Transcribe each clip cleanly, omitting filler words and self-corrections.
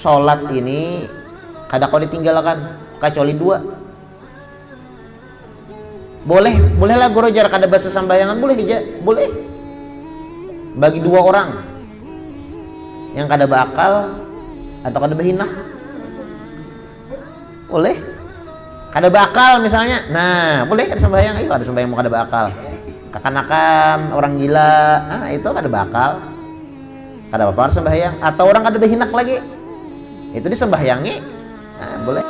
sholat ini kada kau ditinggalkan kecuali dua. Bolehlah guru jar kada bahasa sambayangan, boleh bagi dua orang yang kada bakal atau kada bahina, boleh kada bakal misalnya, nah boleh kada sambayang, ayo kada sambayang mau kada bakal, kakanakan orang gila, itu kada bakal, kada apa-apa harus sembahyang, atau orang kada bahinak lagi itu disembahyangi, boleh.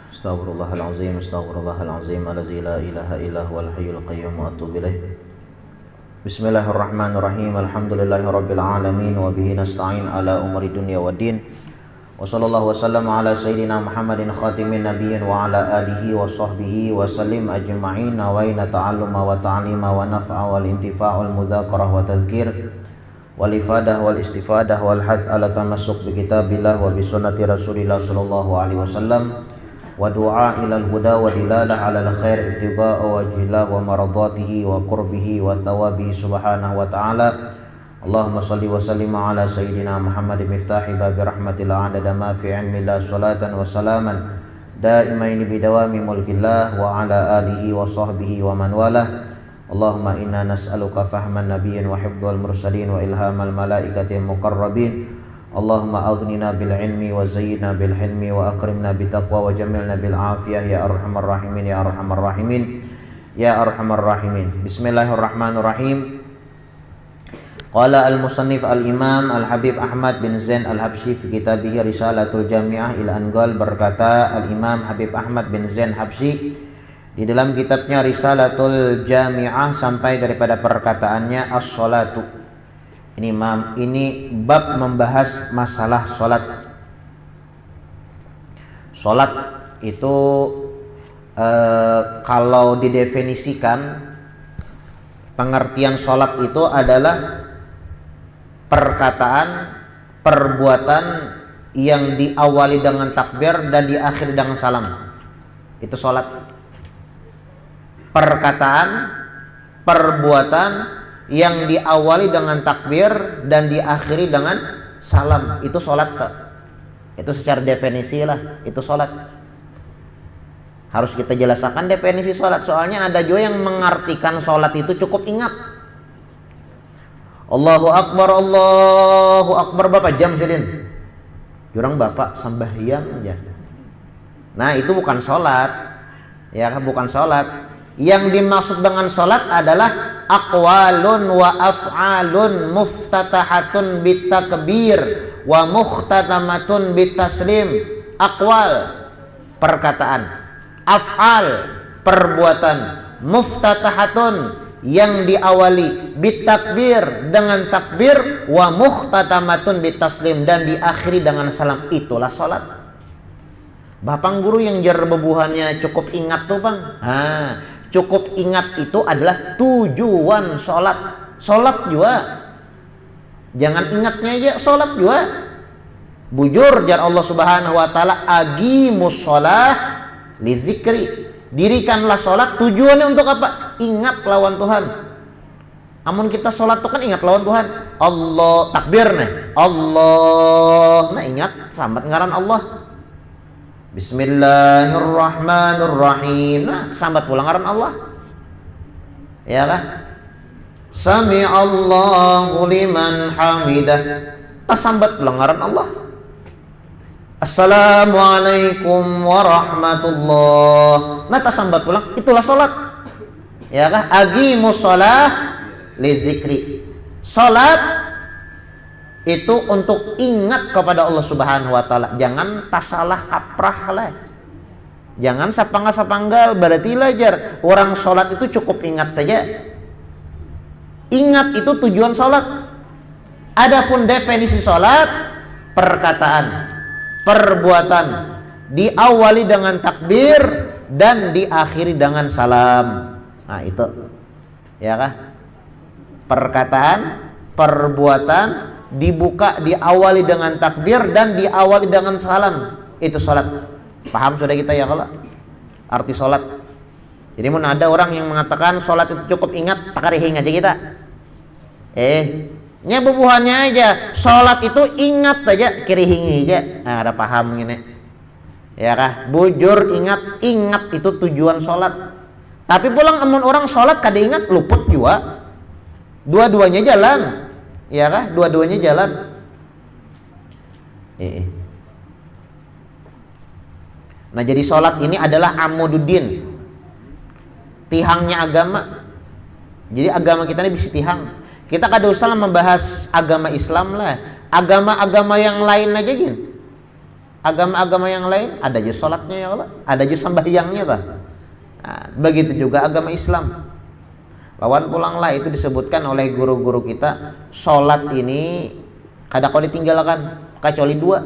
Astaghfirullahalazim, astaghfirullahalazim, allazi la ilaha illa huwal hayyul qayyum wa atubu ilaih. Bismillahirrahmanirrahim. Alhamdulillahirabbil alamin wa bihi nasta'in ala umuri dunya waddin. Wa sallallahu wasallam ala sayyidina Muhammadin khatimin nabiyyin wa ala alihi wa sahbihi wa sallim ajma'in. Wa inna ta'alluma wa ta'lima wa naf'a wal intifa' wal mudzakarah wa tadhkir wal ifadah wal istifadah wal hath ala tamassuk bi kitabillah wa bi sunnati Rasulillah sallallahu alaihi wasallam wa du'a ilal huda wa dilalah alal khair ibtigha'a wajhillah wa maradatihi wa qurbihi wa thawabihi subhanahu wa ta'ala. Allahumma salli wa sallim ala sayyidina Muhammad miftahi babi rahmatillah adada ma fi ilmillah salatan wa salaman daimaini bidawami mulkillah wa ala alihi wa sahbihi wa man walah. Allahumma inna nas'aluka fahman nabiyyin wa hifdzal mursalin wa ilhamal malaikatil muqarrabin. Allahumma aghnina bil ilmi wa zayyidna bil hilmi wa akrimna bit taqwa wa jamilna bil afiyah ya arhamar rahimin ya arhamar rahimin ya arhamar rahimin. Bismillahirrahmanirrahim. Qala al-musannif al-imam al-habib Ahmad bin Zain al-Habsyi fi kitabih Risalatul Jami'ah ila Angal, berkata al-imam Habib Ahmad bin Zain Habsyi di dalam kitabnya Risalatul Jami'ah sampai daripada perkataannya as-salatu. Ini bab membahas masalah sholat. Sholat itu kalau didefinisikan, pengertian sholat itu adalah perkataan, perbuatan yang diawali dengan takbir dan diakhiri dengan salam. Itu sholat. Perkataan, perbuatan yang diawali dengan takbir dan diakhiri dengan salam, itu sholat. Itu secara definisi lah, itu sholat. Harus kita jelaskan definisi sholat, soalnya ada juga yang mengartikan sholat itu cukup ingat. Allahu Akbar berapa jam sidin? Jurang bapak sembahyang aja. Nah itu bukan sholat, ya bukan sholat. Yang dimaksud dengan sholat adalah aqwalun wa af'alun muftatahatun bitakbir wa mukhtatamatun bitaslim. Aqwal, perkataan, af'al, perbuatan, muftatahatun, yang diawali bitakbir, dengan takbir, wa mukhtatamatun bitaslim, dan diakhiri dengan salam. Itulah sholat. Bapak guru yang jar bebuhannya cukup ingat tuh bang. Cukup ingat itu adalah tujuan sholat. Sholat juga jangan ingatnya aja, sholat juga. Bujur jar Allah subhanahu wa ta'ala, agimus sholah li zikri. Dirikanlah sholat, tujuannya untuk apa? Ingat lawan Tuhan. Amun kita sholat tuh kan ingat lawan Tuhan. Allah, takbir nih, Allah, nah ingat sambat ngaran Allah. Bismillahirrahmanirrahim. Nah, sambat pulang ngaran Allah. Ya lah. Sami'allahu liman hamidah. Sambat pulang ngaran Allah. Assalamualaikum warahmatullah. Nah, sambat pulang, itulah salat. Ya kah? Agimus shalah li zikri. Salat itu untuk ingat kepada Allah subhanahu wa ta'ala. Jangan tasalah kaprah lah. Jangan sapanggal berarti lajar. Orang sholat itu cukup ingat saja. Ingat itu tujuan sholat. Adapun definisi sholat, perkataan, perbuatan, diawali dengan takbir dan diakhiri dengan salam. Nah itu, ya kah? Perkataan, perbuatan, dibuka, diawali dengan takbir dan diawali dengan salam. Itu sholat. Paham sudah kita ya kalau arti sholat? Jadi mun ada orang yang mengatakan sholat itu cukup ingat, takarihing aja kita. Nya bubuhannya aja. Sholat itu ingat aja, kirihingi aja. Nah, ada paham gini. Ya kah? Bujur ingat itu tujuan sholat. Tapi pulang amun orang sholat kada ingat, luput juga. Dua-duanya jalan. Ya kah? Dua-duanya jalan. Nah jadi sholat ini adalah amududdin, tihangnya agama. Jadi agama kita ini bisa tihang. Kita kada usah membahas agama Islam lah. agama-agama yang lain aja gin. Agama-agama yang lain ada aja sholatnya ya Allah, ada aja sembahyangnya tah. Nah, begitu juga agama Islam. Lawan pulanglah itu disebutkan oleh guru-guru kita, sholat ini kada kau ditinggalkan kecuali dua.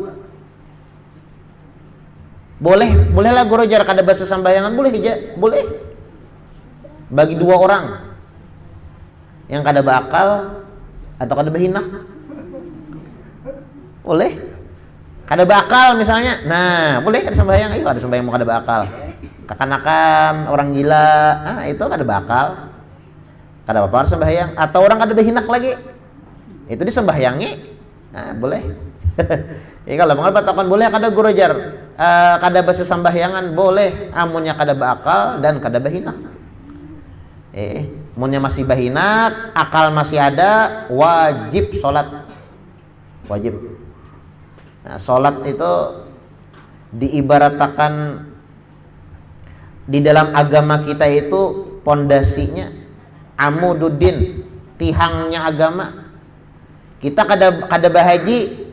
Bolehlah guru jar kada bahasa sambayangan, boleh aja, boleh. Bagi dua orang yang kada bakal atau kada behinak, boleh. Kada bakal misalnya, nah boleh kada sembahyang, ayo ada sembahyang mau kada bakal. Kekanakan orang gila, itu kada bakal, kada apa-apa sembahyang. Atau orang kada behinak lagi, itu disembahyangi, nah boleh. Ya kalau mengatakan boleh kada guru jar, kada bahasa sembahyangan boleh, amunnya kada bakal dan kada behinak. Munnya masih bahinak, akal masih ada, wajib sholat, wajib. Nah, sholat itu diibaratkan di dalam agama kita itu pondasinya, amududdin, tihangnya agama. Kita kada bahaji,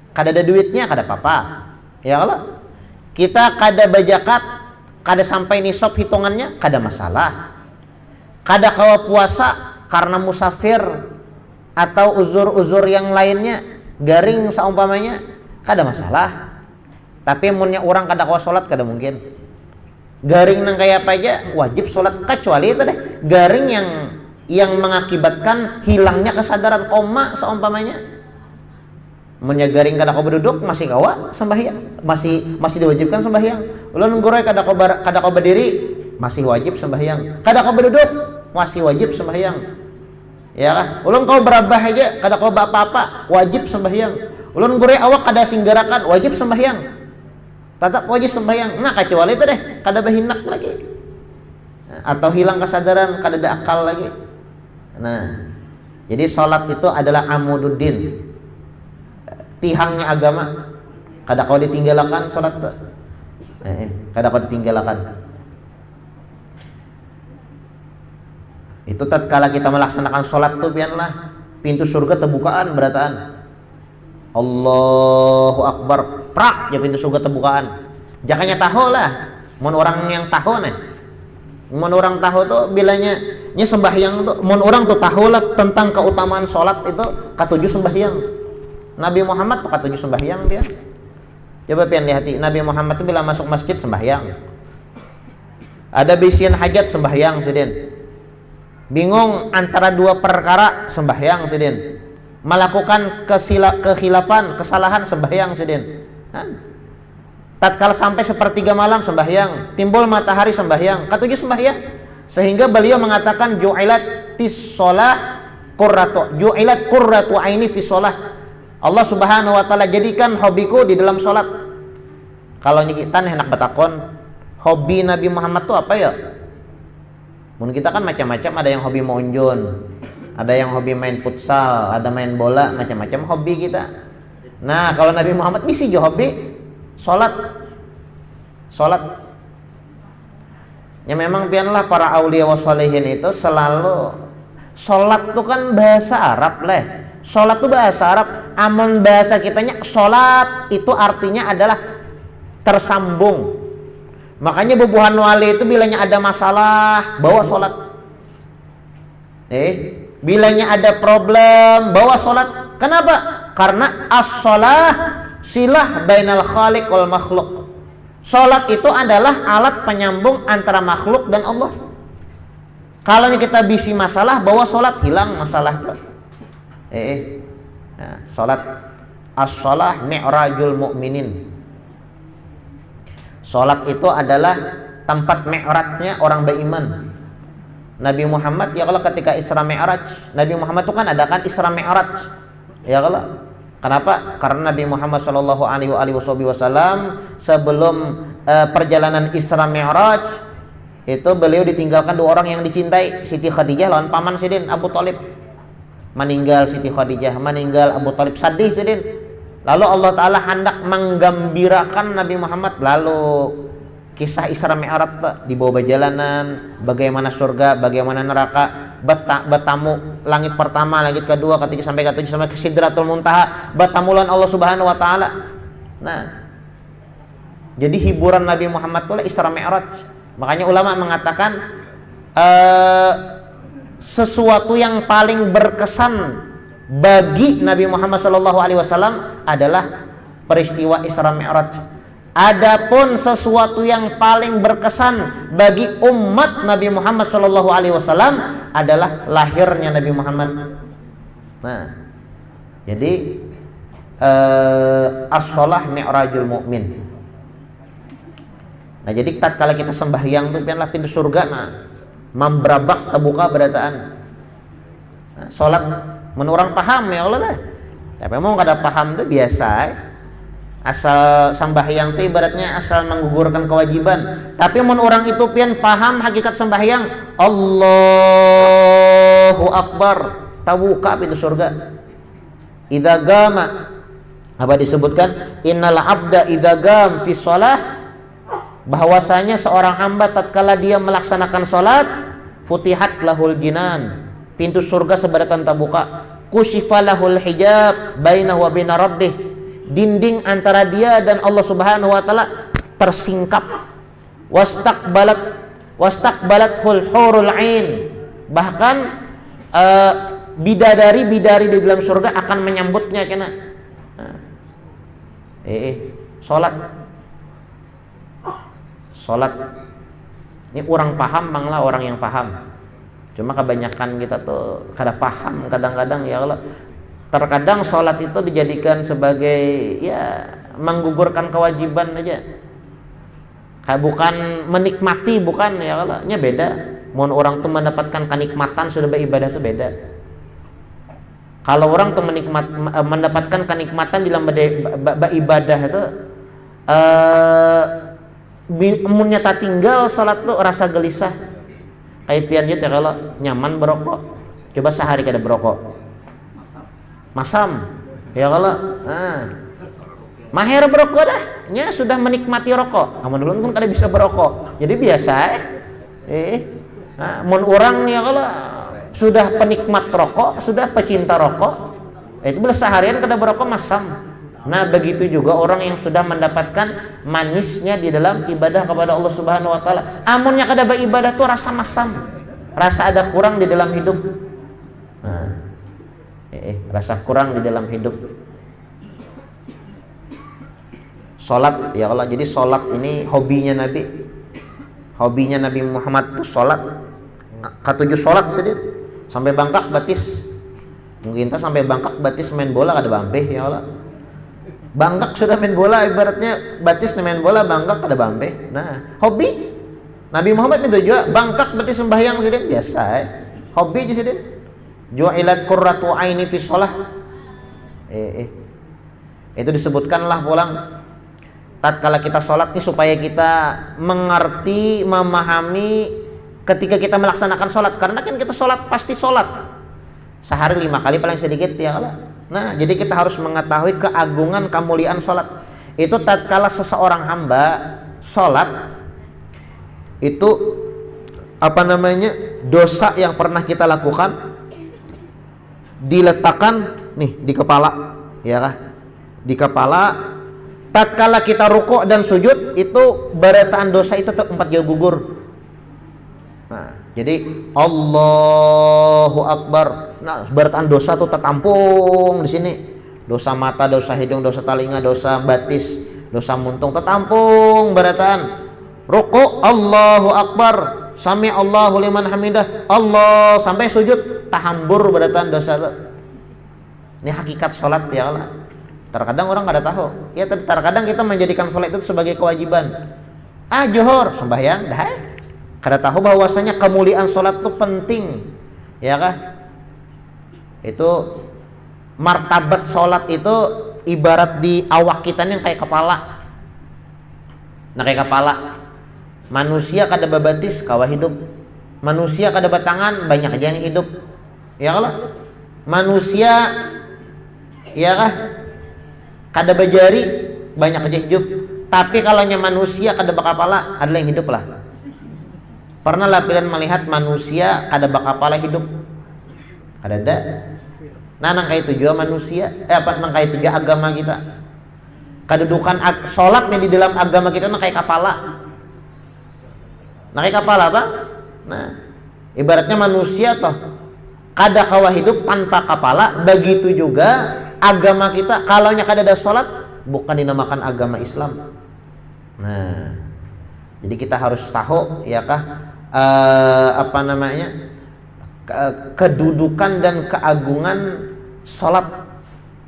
kada ada duitnya, kada apa-apa. Ya kalau kita kada bajakat, kada sampai nisab hitungannya, kada masalah. Kada kawa puasa karena musafir atau uzur-uzur yang lainnya, garing saumpamanya, kada masalah. Tapi munnya orang kada kawa sholat kada mungkin. Garing nang kayak apa aja wajib sholat, kecuali itu deh garing yang mengakibatkan hilangnya kesadaran koma saumpamanya. Munnya garing kada kawa berduduk masih kawa sembahyang, masih diwajibkan sembahyang. Ulun ngurai kada kawa berdiri masih wajib sembahyang. Kada kawa berduduk masih wajib sembahyang. Ya kan? Ulun kau berabah aja kada kau apa-apa wajib sembahyang. Ulun gure awak kada singgarakan wajib sembahyang. Tetap wajib sembahyang. Nah kecuali itu deh kada behinak lagi. Atau hilang kesadaran, kada ada akal lagi. Nah, jadi sholat itu adalah amududdin, tihangnya agama. Kada kau ditinggalkan sholat. Kada kau ditinggalkan. Itu tatkala kita melaksanakan sholat tuh biarlah pintu surga terbukaan berataan. Allahu Akbar, prak ya pintu surga terbukaan. Jakanya tahu lah, mun orang yang tahu nih, mun orang tahu tuh bilanya nya sembahyang tuh, mun orang tuh tahu lah tentang keutamaan sholat itu katujuh sembahyang. Nabi Muhammad tuh katujuh sembahyang dia. Coba pian lihat Nabi Muhammad tuh bila masuk masjid sembahyang. Ada bisian hajat sembahyang sidin. Bingung antara dua perkara sembahyang sidin. Melakukan kehilapan, kesalahan sembahyang sidin. Tatkala sampai sepertiga malam sembahyang, timbul matahari sembahyang, ketujuh sembahyang. Sehingga beliau mengatakan ju'ilatis shalah qurratu aini fi shalah. Allah Subhanahu wa taala jadikan hobiku di dalam salat. Kalau kita enak batakon, hobi Nabi Muhammad itu apa ya? Mungkin kita kan macam-macam, ada yang hobi monjon, ada yang hobi main futsal, ada main bola, macam-macam hobi kita. Nah, kalau Nabi Muhammad bisa juga hobi salat. Ya memang pianlah para aulia wa sholihin itu selalu salat tuh kan bahasa Arab lah. Salat tuh bahasa Arab, amun bahasa kitanya salat itu artinya adalah tersambung. Makanya bubuhan wali itu bilanya ada masalah bawa sholat, bilanya ada problem bawa sholat. Kenapa? Karena as-sholah silah bainal khaliq wal makhluk. Sholat itu adalah alat penyambung antara makhluk dan Allah. Kalau kita bisi masalah bawa sholat, hilang masalah itu. Nah, sholat as-sholah mi'rajul mu'minin. Sholat itu adalah tempat mi'rajnya orang beriman. Nabi Muhammad ya kalau ketika Isra Mi'raj, Nabi Muhammad itu kan adakan Isra Mi'raj. Ya kalau kenapa? Karena Nabi Muhammad sallallahu alaihi wasallam sebelum perjalanan Isra Mi'raj itu beliau ditinggalkan dua orang yang dicintai, Siti Khadijah lawan paman sidin Abu Thalib. Meninggal Siti Khadijah, meninggal Abu Thalib, sedih sidin. Lalu Allah Ta'ala hendak menggembirakan Nabi Muhammad. Lalu kisah Isra Mi'raj di bawah perjalanan, bagaimana surga, bagaimana neraka. bertamu langit pertama, langit kedua, ketiga sampai ke tujuh, sampai ke Sidratul Muntaha, bertamulan Allah Subhanahu wa taala. Nah, jadi hiburan Nabi Muhammad itu Isra Mi'raj. Makanya ulama mengatakan sesuatu yang paling berkesan bagi Nabi Muhammad SAW adalah peristiwa Isra Mi'raj. Adapun sesuatu yang paling berkesan bagi umat Nabi Muhammad SAW adalah lahirnya Nabi Muhammad. Nah, jadi as-shalah mi'rajul mu'min. Nah, jadi tatkala kita sembahyang itu pianlah pintu surga membrabak terbuka berataan. Nah, salat menurang paham ya Allah dah. Tapi mau kada paham tuh biasa. Asal sembahyang itu ibaratnya asal menggugurkan kewajiban. Tapi mun orang itu pian paham hakikat sembahyang, Allahu Akbar, terbuka pintu surga. Idza gama, apa disebutkan? Innal abda idza gam fi shalah, bahwasanya seorang hamba tatkala dia melaksanakan salat, futihat lahul jinan, pintu surga sebaratan terbuka. Kusyifa lahul hijab bainahu wa baina rabbih, dinding antara dia dan Allah Subhanahu wa taala tersingkap. Wastaqbalathul hurul ain, bahkan bidadari-bidari di dalam surga akan menyambutnya kena. Salat ini orang paham manglah orang yang paham. Cuma kebanyakan kita tuh kada paham kadang-kadang ya Allah. Terkadang sholat itu dijadikan sebagai ya menggugurkan kewajiban aja, kayak bukan menikmati, bukan ya Allah, nya beda. Mau orang tuh mendapatkan kenikmatan sudah beribadah tuh beda. Kalau orang tuh mendapatkan kenikmatan dalam beribadah itu munnya tak tinggal sholat tuh rasa gelisah kayak pian ya kalau nyaman berokok, coba sehari kada berokok masam ya kalau mahir berokok dah nya sudah menikmati rokok, amun ulun pun kada bisa berokok jadi biasa mun orang ya kalau sudah penikmat rokok, sudah pecinta rokok, itu boleh seharian kada berokok masam. Nah begitu juga orang yang sudah mendapatkan manisnya di dalam ibadah kepada Allah Subhanahu wa taala, amunnya kada beribadah tuh rasa masam, rasa ada kurang di dalam hidup. Rasa kurang di dalam hidup. Salat ya Allah, jadi salat ini hobinya Nabi. Hobinya Nabi Muhammad tuh salat. Katujuh salat sedih sampai bangkak batis. Mungkin kita sampai bangkak batis main bola kada bampeh ya Allah. Bangkak sudah main bola ibaratnya batis main bola, bangkak kada bampeh. Nah, hobi Nabi Muhammad itu juga bangkak batis sembahyang sedih biasa hobi aja sedih. Ju'ilat qurratu aini fi shalah. Itu disebutkanlah pulang tatkala kita sholat ini supaya kita mengerti, memahami ketika kita melaksanakan sholat, karena kan kita sholat pasti sholat sehari 5 kali paling sedikit ya Allah. Nah jadi kita harus mengetahui keagungan kemuliaan sholat. Itu tatkala seseorang hamba sholat itu dosa yang pernah kita lakukan diletakkan nih di kepala ya kah, di kepala. Tatkala kita rukuk dan sujud itu barataan dosa itu tempat dia gugur. Nah jadi Allahu Akbar, nah barataan dosa tuh tertampung di sini. Dosa mata, dosa hidung, dosa telinga, dosa batis, dosa muntung tertampung barataan. Rukuk Allahu Akbar, sami Allahu liman hamidah, Allah, sampai sujud tahambur barataan dosa itu. Ini hakikat sholat ya Allah. Terkadang orang kada tahu. Ya terkadang kita menjadikan sholat itu sebagai kewajiban. Johor sembahyang dah. Kada tahu bahwasanya kemuliaan sholat itu penting. Ya kah? Itu martabat sholat itu ibarat di awak kita yang kayak kepala. Nah kayak kepala. Manusia kada babatis kawa hidup. Manusia kada batangan banyak aja yang hidup. Ya Allah. Manusia ya kah? Kada bajari banyak aja hidup. Tapi kalau manusia kada bakapala adalah yang hidup lah. Pernah lapilan melihat manusia kada bakapala hidup? Kada ada. Nah, nang itu juga manusia, nang itu juga agama kita. Kedudukan sholatnya di dalam agama kita nang kayak kepala. Nah, kayak kepala apa? Nah, ibaratnya manusia toh kada kawa hidup tanpa kepala, begitu juga agama kita kalaunya kada ada sholat bukan dinamakan agama Islam. Nah, jadi kita harus tahu ya kah kedudukan dan keagungan sholat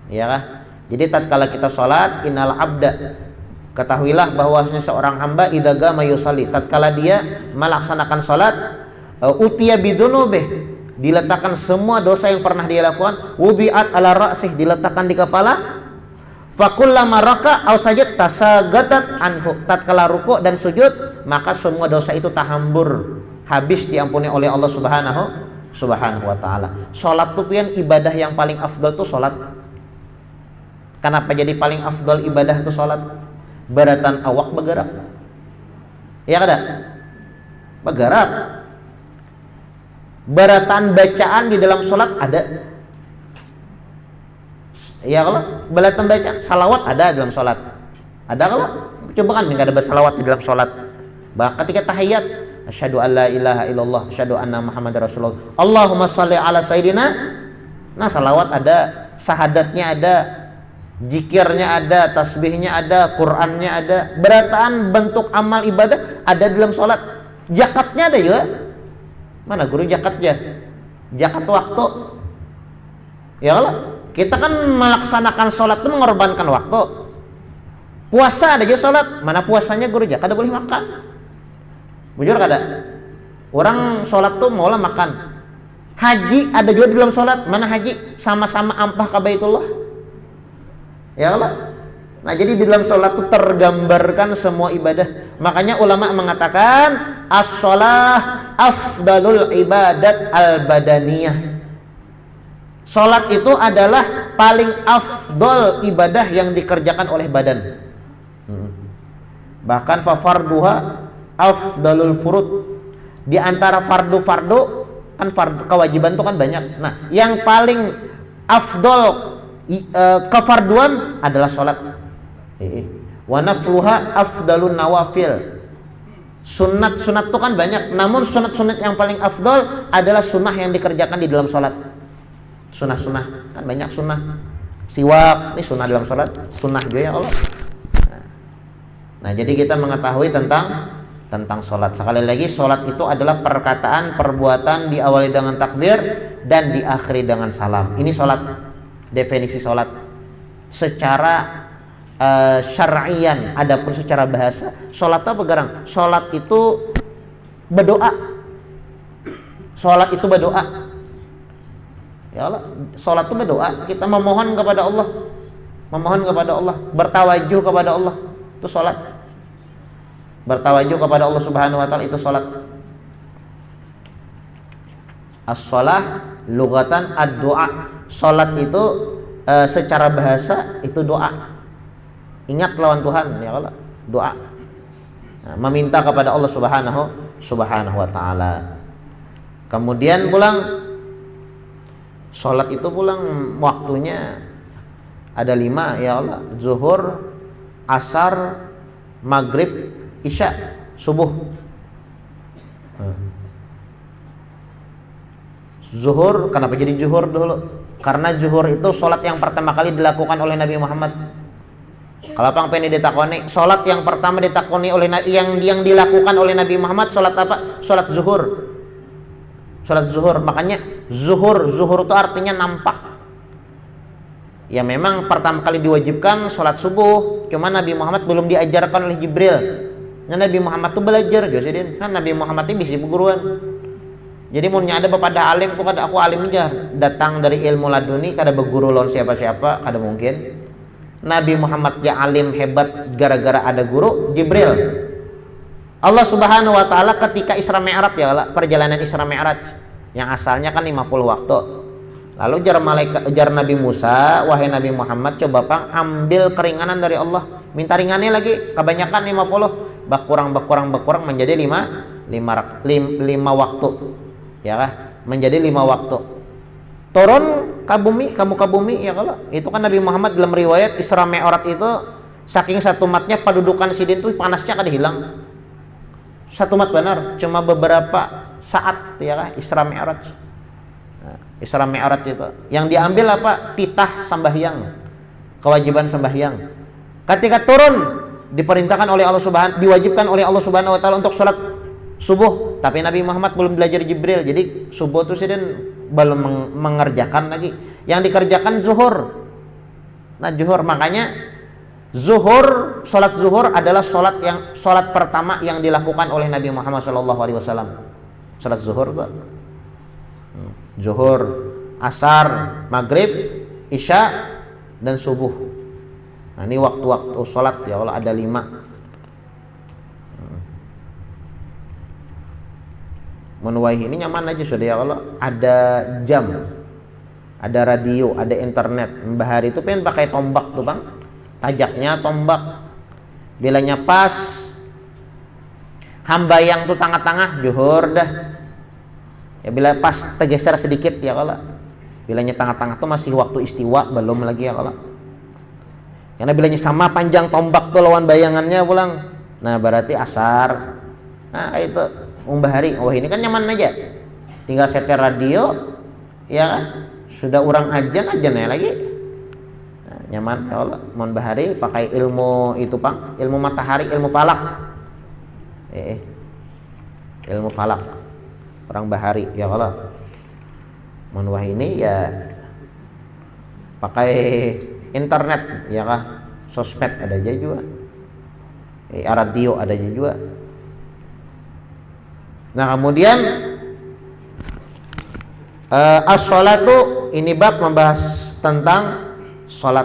ya kah. Jadi tatkala kita sholat, innal abda, ketahuilah bahwasanya seorang hamba idza qama yusalli, tatkala dia melaksanakan sholat, utiya bidzunubih, diletakkan semua dosa yang pernah dia lakukan, wudi'at ala ra'sih, diletakkan di kepala, fakullama raka aw sajad tasagatat anhu, tatkala ruku dan sujud maka semua dosa itu tahambur, habis diampuni oleh Allah subhanahu wa ta'ala. Sholat itu pian ibadah yang paling afdal itu sholat. Kenapa jadi paling afdal ibadah itu sholat? Baratan awak bergerak, ya kada? Bergerak. Baratan bacaan di dalam sholat ada. Ya kalau baratan bacaan salawat ada dalam sholat. Ada kalau? Coba kan nggak ada bersalawat di dalam sholat. Bahkan ketika tahiyat, asyhadu an la ilaha illallah, asyhadu anna muhammadar rasulullah, Allahumma shalli ala sayyidina. Nah, salawat ada, sahadatnya ada, zikirnya ada, tasbihnya ada, Qur'annya ada, berataan bentuk amal ibadah ada dalam sholat. Zakatnya ada juga. Mana guru zakatnya? Zakat waktu. Ya Allah, kita kan melaksanakan sholat itu mengorbankan waktu. Puasa ada juga sholat. Mana puasanya guru zakat? Kada boleh makan. Bujur kada? Orang sholat tuh maulah makan. Haji ada juga di dalam sholat. Mana haji? Sama-sama ampah ke Baitullah. Ya Allah. Nah, jadi di dalam sholat itu tergambarkan semua ibadah. Makanya ulama mengatakan as-sholah afdalul ibadat al-badaniyah. Sholat itu adalah paling afdal ibadah yang dikerjakan oleh badan. Bahkan fafarduha afdalul furud. Di antara fardu-fardu kan fardu kewajiban itu kan banyak. Nah, yang paling afdal kefarduan adalah sholat. Wa nafluha afdalun nawafil. Sunat itu kan banyak, namun sunat yang paling afdal adalah sunnah yang dikerjakan di dalam sholat. Sunnah kan banyak sunnah. Siwak ini sunnah dalam sholat, sunnah juga ya Allah. Nah, jadi kita mengetahui tentang sholat. Sekali lagi, sholat itu adalah perkataan, perbuatan diawali dengan takbir dan diakhiri dengan salam. Ini sholat. Definisi sholat secara syar'iyan. Adapun secara bahasa, sholat apa garang? Sholat itu berdoa. Sholat itu berdoa. Ya Allah, sholat itu berdoa. Kita memohon kepada Allah, bertawajuh kepada Allah. Itu sholat. Bertawajuh kepada Allah Subhanahu wa ta'ala, itu sholat. As-sholah lughatan ad-du'a. Sholat itu secara bahasa itu doa. Ingat lawan Tuhan, ya Allah, doa. Nah, meminta kepada Allah Subhanahu wa ta'ala. Kemudian pulang sholat itu pulang waktunya ada 5 ya Allah. Zuhur, asar, maghrib, isya, subuh. Zuhur, kenapa jadi zuhur dulu? Karena zuhur itu sholat yang pertama kali dilakukan oleh Nabi Muhammad. Kalau pang pengen ditakoni, sholat yang pertama ditakoni oleh yang dilakukan oleh Nabi Muhammad sholat apa? Sholat zuhur. Sholat zuhur. Makanya zuhur itu artinya nampak. Ya memang pertama kali diwajibkan sholat subuh, cuma Nabi Muhammad belum diajarkan oleh Jibril. Nah, Nabi Muhammad tuh belajar Josidin. Kan Nabi Muhammad ini bisa guruan. Jadi mun ada bapada alim, aku alim aja, datang dari ilmu laduni, kada berguru lawan siapa-siapa, kada mungkin. Nabi Muhammad ya alim hebat gara-gara ada guru Jibril. Allah Subhanahu wa ta'ala ketika Isra Mi'raj ya Allah, perjalanan Isra Mi'raj yang asalnya kan 50 waktu. Lalu jar Nabi Musa, wahai Nabi Muhammad, coba pang ambil keringanan dari Allah. Minta ringannya lagi, kebanyakan 50, berkurang menjadi 50 lima waktu, ya kah? Menjadi 5 waktu. Turun ke bumi, kamu ke bumi, ya kalau itu kan Nabi Muhammad dalam riwayat Isra Mi'raj itu saking satu matnya padudukan sidin tuh panasnya kan hilang. Satu mat benar, cuma beberapa saat, ya kah? Isra Mi'raj. Nah, Isra Mi'raj itu yang diambil apa? Titah sembahyang, kewajiban sembahyang. Ketika turun diperintahkan oleh Allah diwajibkan oleh Allah Subhanahu wa taala untuk sholat subuh, tapi Nabi Muhammad belum belajar Jibril, jadi subuh itu sidin belum mengerjakan lagi. Yang dikerjakan zuhur. Nah, zuhur, makanya zuhur, sholat zuhur adalah sholat pertama yang dilakukan oleh Nabi Muhammad SAW. Sholat zuhur, Pak. Zuhur, asar, maghrib, isya, dan subuh. Nah, ini waktu-waktu sholat, ya Allah, ada 5. Menuai ini nyaman aja sudah, ya Allah. Ada jam, ada radio, ada internet. Mbah Hari itu pengen pakai tombak tuh, Bang. Tajaknya tombak. Bilanya pas hambayang tuh tengah-tengah, juhur dah. Ya bila pas tergeser sedikit, ya Allah. Bilanya tengah-tengah tuh masih waktu istiwa, belum lagi, ya Allah. Karena bilanya sama panjang tombak tuh lawan bayangannya pulang. Nah, berarti asar. Nah, itu Mbah Hari, wah ini kan nyaman aja, tinggal setel radio, ya sudah orang ajan ya lagi. Nah, nyaman, ya Allah. Mohon Mbah Hari pakai ilmu itu, Pak, ilmu matahari, ilmu falak, ilmu falak orang Mbah Hari, ya Allah. Mohon wah ini ya pakai internet, ya kah, sosmed ada aja juga, radio ada aja juga. Nah, kemudian as-sholatu, ini bab membahas tentang sholat.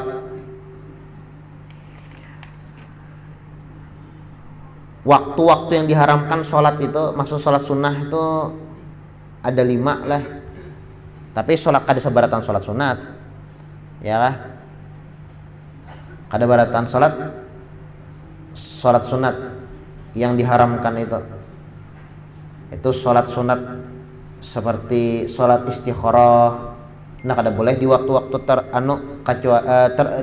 Waktu-waktu yang diharamkan sholat itu, maksud sholat sunnah itu ada 5 lah. Tapi sholat kada sebaratan sholat sunat, ya kah? Kada baratan sholat sunat yang diharamkan itu sholat sunat seperti sholat istikharah. Nah, kada boleh di waktu-waktu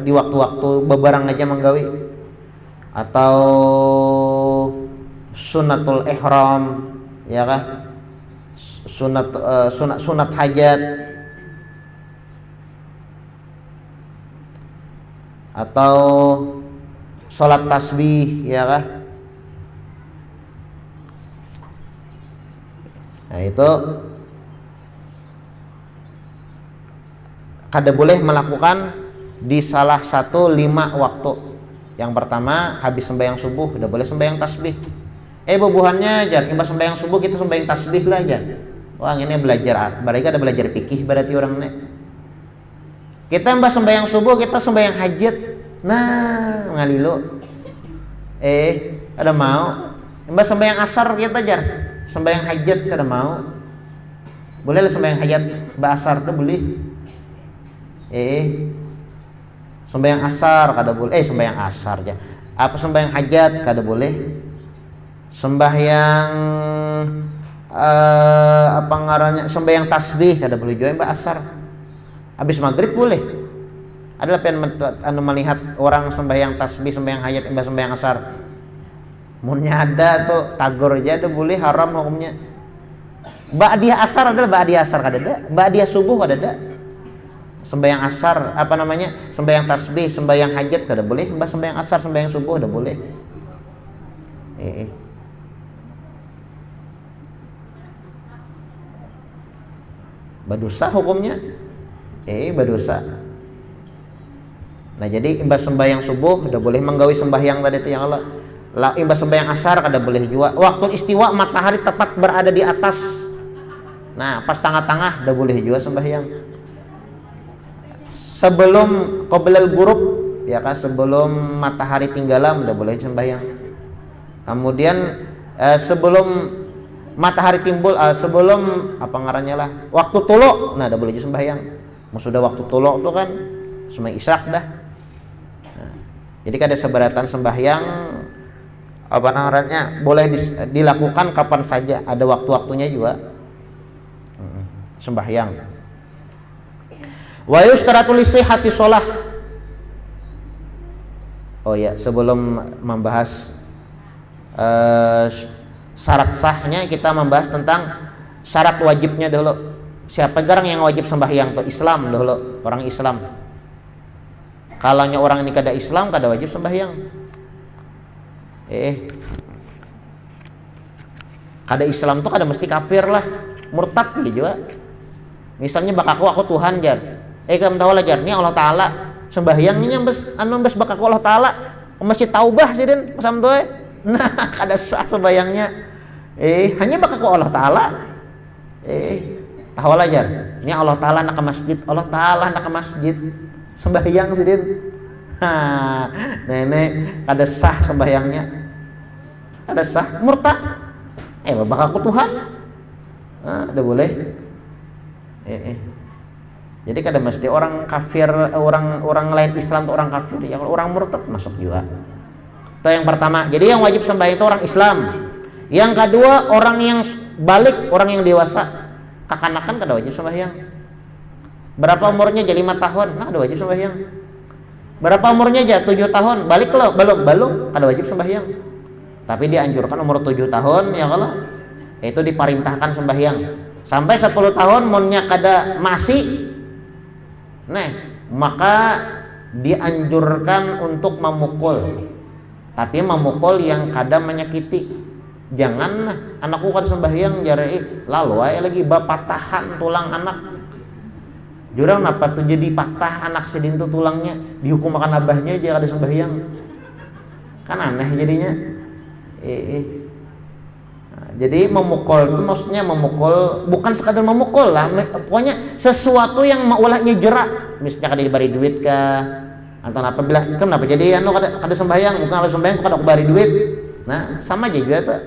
di waktu-waktu beberang aja menggawi, atau sunatul ihram, ya kah? Sunat hajat, atau sholat tasbih, ya kah? Nah, itu kada boleh melakukan di salah satu 5 waktu. Yang pertama, habis sembahyang subuh udah boleh sembahyang tasbih. Bubuhannya jan imbas sembahyang subuh kita sembahyang tasbih lah jan. Wah, ini belajar, mereka ada belajar fikih berarti orang nih. Kita imbas sembahyang subuh kita sembahyang hajat. Nah, ngalilo. Ada mau imbas sembahyang asar kita jar. Sembahyang hajat kada mau. Boleh lah sembahyang hajat basar tuh boleh. Sembahyang asar kada boleh. Sembahyang asar aja. Apa sembahyang hajat kada boleh. Sembahyang apa ngarannya? Sembahyang tasbih kada boleh juga mbak asar. Habis maghrib boleh. Adalah pengen melihat orang sembahyang tasbih, sembahyang hajat, mbak sembahyang asar. Munnya ada tuh tagor aja ada boleh, haram hukumnya. Ba'diyah asar adalah ba'diyah asar kada ada, ba'diyah subuh kada ada. Sembahyang asar apa namanya? Sembahyang tasbih, sembahyang hajat kada boleh, mbak sembahyang asar, sembahyang subuh kada boleh. Badosa hukumnya. Badosa. Nah, jadi imbas sembahyang subuh udah boleh menggawi sembahyang tadi itu yang Allah. Imbas sembahyang asar kada boleh juga. Waktu istiwa matahari tepat berada di atas. Nah, pas tengah-tengah udah boleh juga sembahyang. Sebelum qoblal ghurub, ya kan, sebelum matahari tenggelam udah boleh sembahyang. Kemudian sebelum matahari timbul, sebelum apa ngarannya lah, waktu tuluk, nah udah boleh juga sembahyang. Sudah waktu tuluk tuh kan semai isyak dah. Nah, jadi kada seberatan sembahyang apa namanya, boleh dilakukan kapan saja, ada waktu-waktunya juga. Sembahyang. Wa yushtaratu li sihhati shalah. Oh ya, sebelum membahas syarat sahnya, kita membahas tentang syarat wajibnya dulu. Siapa garang yang wajib sembahyang tuh? Islam dulu, orang Islam. Kalau orang ini kada Islam, kada wajib sembahyang. Kada Islam tuh kada mesti kafir lah, murtad gitu juga. Misalnya bakaku aku Tuhan jar, kamu tahu lah jar, ini Allah Taala sembahyangnya bes bakaku Allah Taala, masih taubah sih den pasam tuh. Nah kada sah sembahyangnya. Hanya bakaku Allah Taala. Tahu lah jar, ini Allah Taala nak ke masjid, Allah Taala nak ke masjid, sembahyang sih den. Nenek kada sah sembahyangnya, kada sah, murtad. Bakaku Tuhan, ada boleh. Jadi kada mesti orang kafir, orang lain Islam itu orang kafir, ya orang murtad masuk juga. Itu yang pertama. Jadi yang wajib sembahyang itu orang Islam. Yang kedua orang yang balik, orang yang dewasa. Kakanakan kada wajib sembahyang. Berapa umurnya aja 5 tahun, nah kada wajib sembahyang. Berapa umurnya aja 7 tahun, balik lo, belum kada wajib sembahyang. Tapi dianjurkan umur 7 tahun ya kalau itu diperintahkan sembahyang. Sampai 10 tahun monnya kada masih, nah maka dianjurkan untuk memukul, tapi memukul yang kada menyakiti. Jangan anakku kada sembahyang jare lalu lagi bapatahan tulang anak. Jurang napa tuh jadi patah anak sedin tuh tulangnya, dihukum makan abahnya aja kada sembahyang. Kan aneh jadinya. Jadi memukul itu maksudnya memukul bukan sekadar memukul lah, pokoknya sesuatu yang maulahnya jerak, misalnya kada diberi duit kah atau apa, bilang kenapa jadi kada sembahyang, bukan kada sembahyang kada diberi duit. Nah sama aja juga tuh,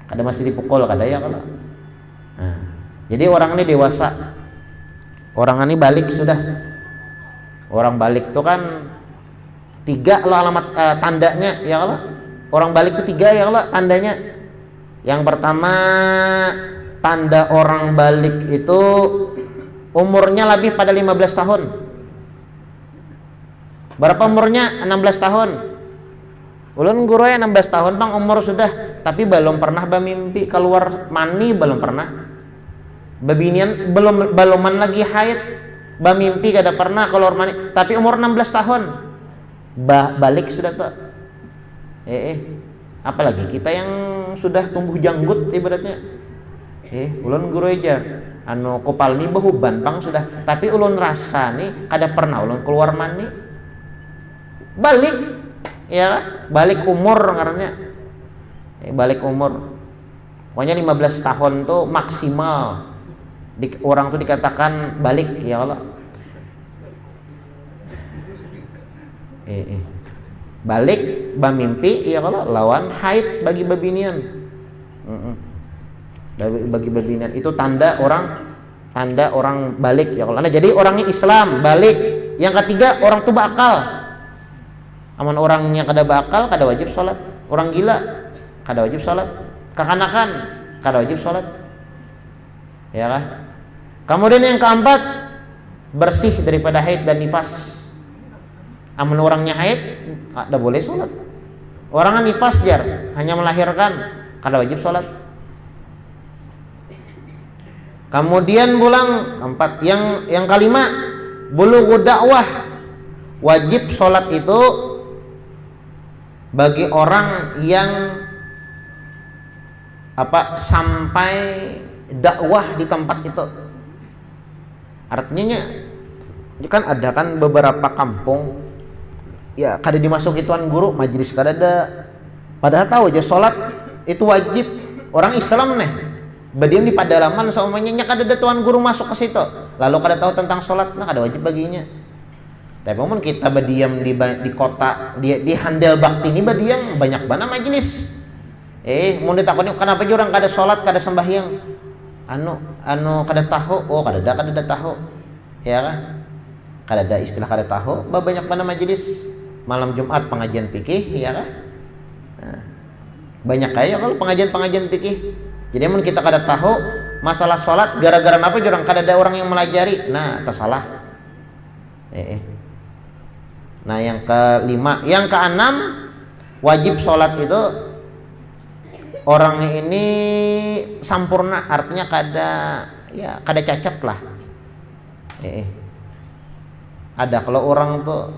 kada masih dipukul kada ya kalau. Nah, jadi orang ini dewasa, orang ini balik sudah, orang balik tuh kan 3 lo alamat tandanya ya kalau, orang balik tuh 3 ya kalau tandanya. Yang pertama, tanda orang balik itu umurnya lebih pada 15 tahun. Berapa umurnya? 16 tahun. Ulun guru ya 16 tahun bang umur sudah, tapi belum pernah bermimpi keluar mani, belum pernah. Babinian beluman lagi haid, bermimpi kada pernah keluar mani, tapi umur 16 tahun. Balik sudah tuh. Apalagi kita yang sudah tumbuh janggut ibaratnya. Ulun guru aja kopal ni behuban pang sudah, tapi ulun rasa nih kada pernah ulun keluar mani. Balik ya, balik umur ngarannya. Balik umur. Pokoknya 15 tahun tuh maksimal orang tuh dikatakan balik ya Allah. Balik bamimpi ya kalau lawan haid bagi babinian. Bagi babinian itu tanda orang balik ya kalau. Nah, jadi orangnya Islam balik. Yang ketiga orang tuh bakal. Aman orangnya kada bakal kada wajib sholat. Orang gila kada wajib sholat. Kekanakan kada wajib sholat. Ya kan? Kemudian yang keempat bersih daripada haid dan nifas. Amun orangnya haid ada boleh sholat. Orangnya nifas jar hanya melahirkan kada wajib sholat. Kemudian pulang keempat, yang kelima bulughu dakwah, wajib sholat itu bagi orang yang sampai dakwah di tempat itu. Artinya kan ada kan beberapa kampung ya kada dimasuki tuan guru majelis kada ada, padahal tahu aja sholat itu wajib orang Islam nih badiam di pedalaman seumanya kada ada tuan guru masuk ke situ, lalu kada tahu tentang sholat, nah kada wajib baginya. Tapi namun kita badiam di kota di handel bakti ini badiam banyak banget majelis. Mau ditakoni kenapa orang kada sholat kada sembahyang, kada tahu, kada ada tahu ya kan, kada ada istilah kada tahu, banyak banget majelis. Malam Jumat pengajian fikih ya kan, Nah, banyak kayak kalau pengajian fikih. Jadi mun kita kada tahu masalah sholat gara-gara apa jurang kada ada orang yang melajari. Nah, tersalah. Nah, yang kelima, yang keenam, wajib sholat itu orang ini sampurna, artinya kada cacat lah. Ada kalau orang tuh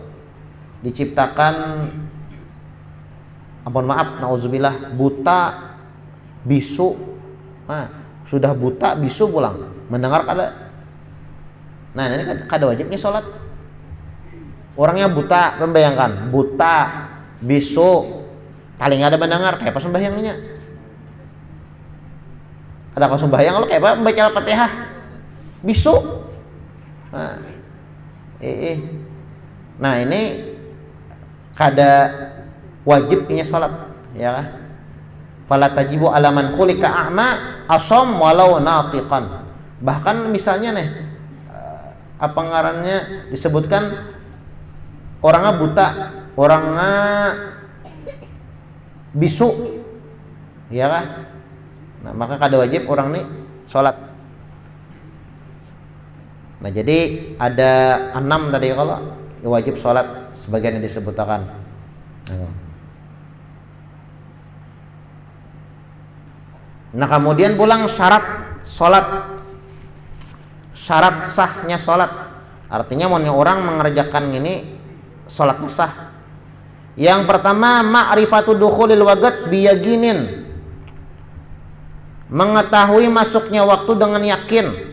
diciptakan, ampun maaf, nauzubillah, buta, bisu, sudah buta, bisu pulang, mendengar kada. Nah, ini kada wajibnya sholat. Orangnya buta, membayangkan, buta, bisu, paling ada mendengar, kayak apa sembahyangnya? Ada apa sembahyang lo kayak apa membaca Al-Fatihah? Bisu. Nah, ini kada wajibnya sholat, ya. Fala tajibu alaman khulika a'ma asom walau natiqan. Bahkan misalnya nih, apa ngarannya disebutkan orangnya buta, orangnya bisu, ya kan? Nah, maka kada wajib orang nih sholat. Nah, jadi ada 6 tadi kalau wajib sholat sebagian yang disebutkan. Nah, kemudian pulang syarat sholat, syarat sahnya sholat. Artinya mau orang mengerjakan ini sholatnya sah. Yang pertama, ma'rifatu dukhulil waqt biyaqinin, mengetahui masuknya waktu dengan yakin.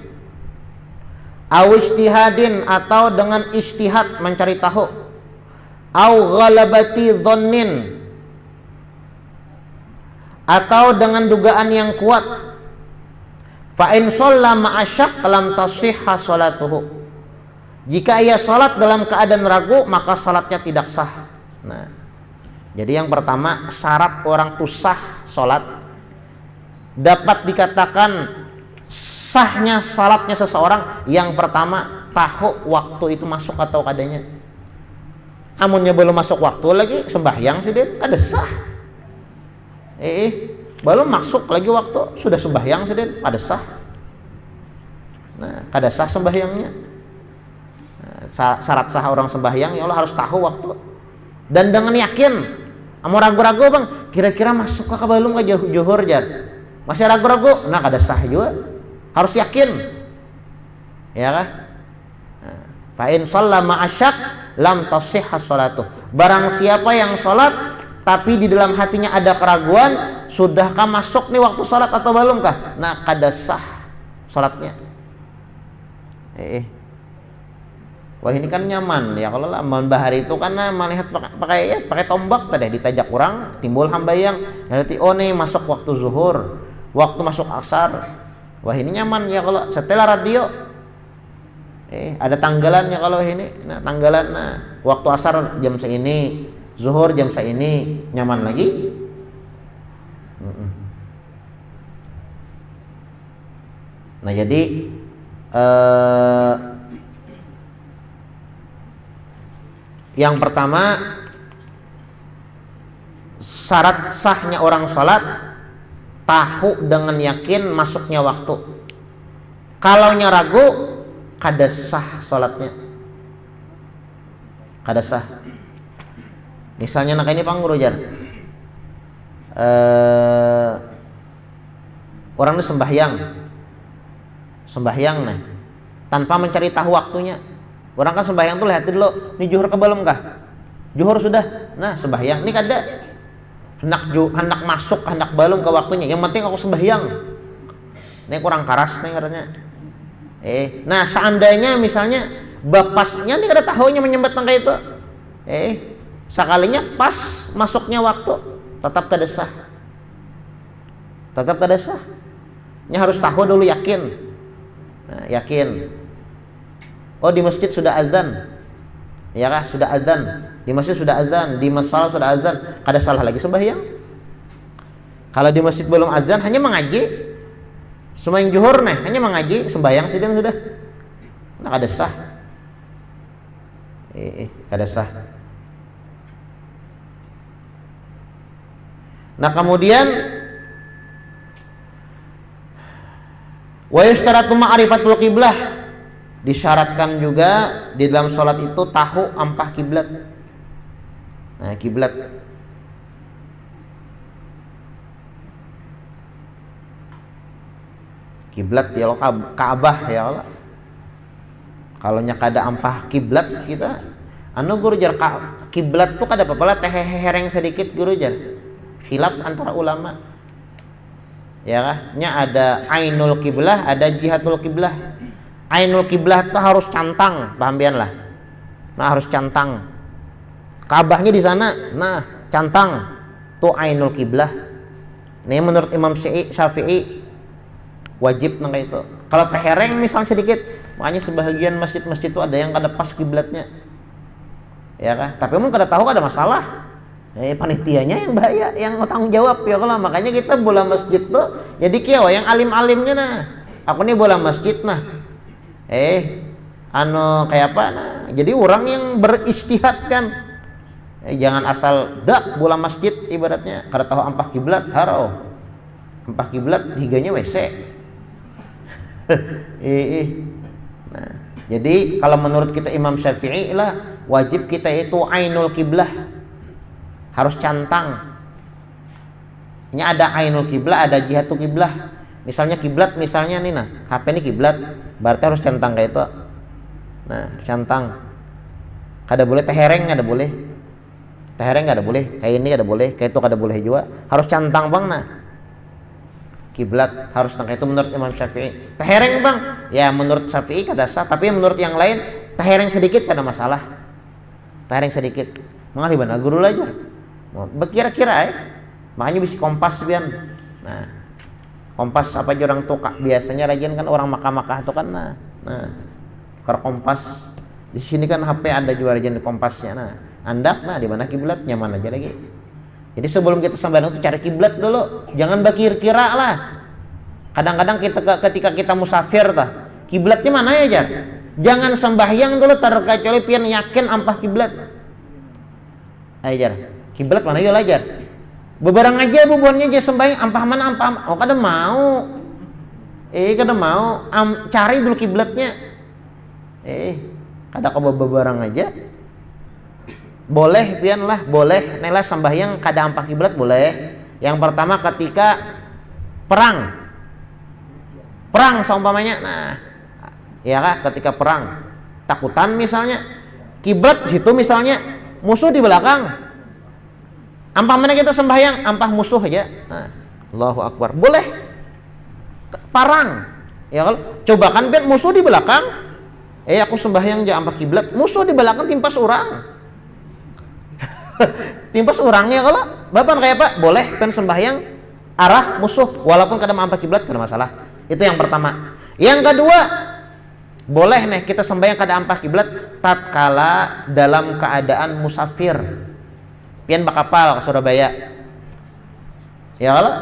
Au ijtihadin, atau dengan ijtihad mencari tahu. Au ghalabati dhannin, atau dengan dugaan yang kuat. Fa in shalla ma'asyak lam tasihha salatuhu. Jika ia salat dalam keadaan ragu, maka salatnya tidak sah. Nah, jadi yang pertama, syarat orang tuh sah salat, dapat dikatakan sahnya salatnya seseorang, yang pertama tahu waktu itu masuk atau kadanya. Amunnya belum masuk waktu lagi sembahyang sih dia kada sah. Belum masuk lagi waktu sudah sembahyang sih dia kada sah. Nah, kada sah sembahyangnya. Nah, syarat sah orang sembahyang ya Allah harus tahu waktu dan dengan yakin. Amun ragu-ragu bang, kira-kira masuk ke belum ke zuhur jar, masih ragu-ragu, nah kada sah juga. Harus yakin, ya kan? Fa in shalla ma'asyak lam tasihha salatuh. Barang siapa yang sholat tapi di dalam hatinya ada keraguan, sudahkah masuk nih waktu sholat atau belum kah? Nah, kada sah sholatnya. Wah, ini kan nyaman ya kalau lamun bahari itu kan melihat pakai tombak tadi ditajak orang timbul hambayang. Nanti nih masuk waktu zuhur, waktu masuk asar. Wah, ini nyaman ya kalau setelah radio. Ada tanggalannya kalau ini. Nah, tanggalan waktu asar jam segini, zuhur jam segini, nyaman lagi. Nah, jadi yang pertama, syarat sahnya orang sholat tahu dengan yakin masuknya waktu. Kalau ragu, kada sah sholatnya, kada sah. Misalnya nak ini pangguru jar, orang ini sembahyang nih tanpa mencari tahu waktunya. Orang kan sembahyang tuh lihat dulu, ini zuhur ke belum kah? Zuhur sudah, nah sembahyang. Ini kada hendak masuk, hendak belum ke waktunya. Yang penting aku sembahyang. Ini kurang karas nih katanya. Nah seandainya misalnya bapasnya nih kada tahunya menyembah tangga itu. Sekalinya pas masuknya waktu, tetap kada sah. Tetap kada sah. Ini harus tahu dulu, yakin. Nah, yakin. Oh, di masjid sudah azan. Ya kah? Sudah azan. Di masjid sudah azan, di masjid sudah azan, kada salah lagi sembahyang. Kalau di masjid belum azan, hanya mengaji, sembahyang zuhur nih, hanya mengaji, sembahyang sidang sudah. Nah, kada sah. Kada sah. Nah kemudian wa yustaratu ma'rifatul qiblah, disyaratkan juga di dalam sholat itu tahu ampah kiblat. Nah kiblat, kiblat ya Allah, Ka'bah ya Allah. Kalau nya kada ampah kiblat kita anu guru jar kiblat tuh kada apa-apa lah teh hereng sedikit guru jar. Khilaf antara ulama. Ya kah? Nya ada ainul kiblah, ada jihatul kiblah. Ainul kiblah itu harus cantang, paham pian lah. Nah, harus cantang. Ka'bahnya di sana. Nah, cantang. Tuh ainul kiblah. Ini menurut Imam Syafi'i wajib nang itu. Kalau tehereng misalnya sedikit, makanya sebahagian masjid-masjid itu ada yang kada pas kiblatnya. Ya kah? Tapi mun kada tahu kada masalah. Panitianya yang bahaya, yang tanggung jawab ya kalau makanya kita bola masjid tuh jadi kieu yang alim-alimnya nah. Aku nih bola masjid nah. Kayak apa nah. Jadi orang yang beristihad kan. Jangan asal dak bola masjid ibaratnya kada tahu ampah kiblat haro. Ampah kiblat higanya WC. Nah, jadi kalau menurut kita Imam Syafi'i lah wajib kita itu ainul kiblah. Harus cantang. Ini ada ainul kiblah, ada jihatul kiblah. Misalnya kiblat, misalnya nih nah, HP ini kiblat, berarti harus cantang kayak itu. Nah, cantang. Kada boleh tehereng, kada boleh. Tehereng kada boleh, kayak ini kada boleh, kayak itu kada boleh juga. Harus cantang bang nah. Kiblat harus nang itu menurut Imam Syafi'i. Tehereng bang, ya menurut Syafi'i kada sah, tapi menurut yang lain tehereng sedikit kada masalah. Tehereng sedikit. Mengalih benar guru aja. Berkira-kira makanya bisa kompas bian. Nah, kompas apa aja orang tukak biasanya rajin kan orang Makkah itu kan nahker kompas di sini kan HP ada juga rajin di kompasnya nah andak nah di mana kiblat nyaman aja lagi. Jadi sebelum kita sembahyang itu cari kiblat dulu, jangan berkira-kira lah. Kadang-kadang ketika kita musafir tah kiblatnya mana ya jar, jangan sembahyang dulu terkecuali pian yakin ampah kiblat. Ajar kiblat mana ya lajar. Bebarang aja bubuannya aja sembahyang ampah mana ampah. Oh kada mau. Kada mau. Cari dulu kiblatnya. Kada kau bebarang aja. Boleh pian lah, boleh. Nela sembahyang kada ampah kiblat boleh. Yang pertama ketika perang. Perang seumpamanya. Nah, ya kah ketika perang. Takutan misalnya. Kiblat situ misalnya musuh di belakang. Ampah mana kita sembahyang, ampah musuh aja. Nah, Allahu Akbar. Boleh. Parang. Ya kalau coba kan biar musuh di belakang. Aku sembahyang aja ampah kiblat, musuh di belakang timpas orang. Timpas orangnya kalau bapak kayak apa? Boleh kan sembahyang arah musuh walaupun kada ampah kiblat kada masalah. Itu yang pertama. Yang kedua, boleh nih kita sembahyang kada ampah kiblat tatkala dalam keadaan musafir. Pian bakapal ke Surabaya. Ya kalau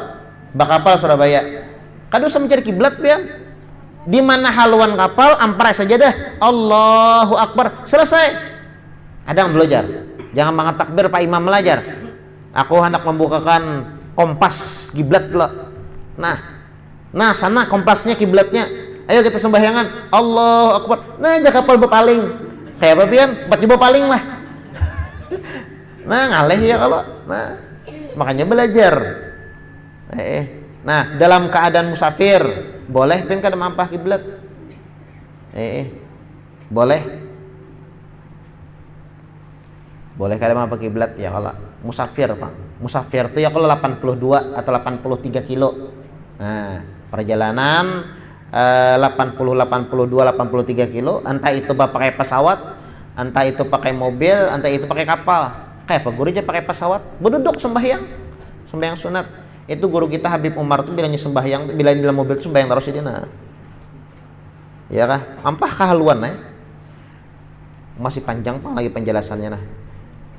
bakapal Surabaya. Kada usah mencari kiblat pian. Di mana haluan kapal ampar saja dah. Allahu Akbar. Selesai. Ada yang belajar. Jangan banget takbir Pak Imam belajar. Aku hendak membukakan kompas kiblat lo. Nah sana kompasnya kiblatnya. Ayo kita sembahyangan. Allahu Akbar. Nah aja kapal berpaling. Kayak apa pian? 4 berpaling lah. Nah ngaleh ya kalau. Nah makanya belajar. Nah dalam keadaan musafir boleh pin kada mampah kiblat. Boleh kada mampah kiblat ya kalau musafir Pak. Musafir tuh ya kalau 82 atau 83 kilo. Nah perjalanan 80, 82, 83 kilo. Entah itu pakai pesawat, entah itu pakai mobil, entah itu pakai kapal. Kayak apa guru aja pakai pesawat, berduduk sembahyang sunat. Itu guru kita Habib Umar tuh bilangnya sembahyang, bila di dalam mobil tuh sembahyang terus ini nah. Ya kah? Ampah kehaluan masih panjang Pak lagi penjelasannya nah.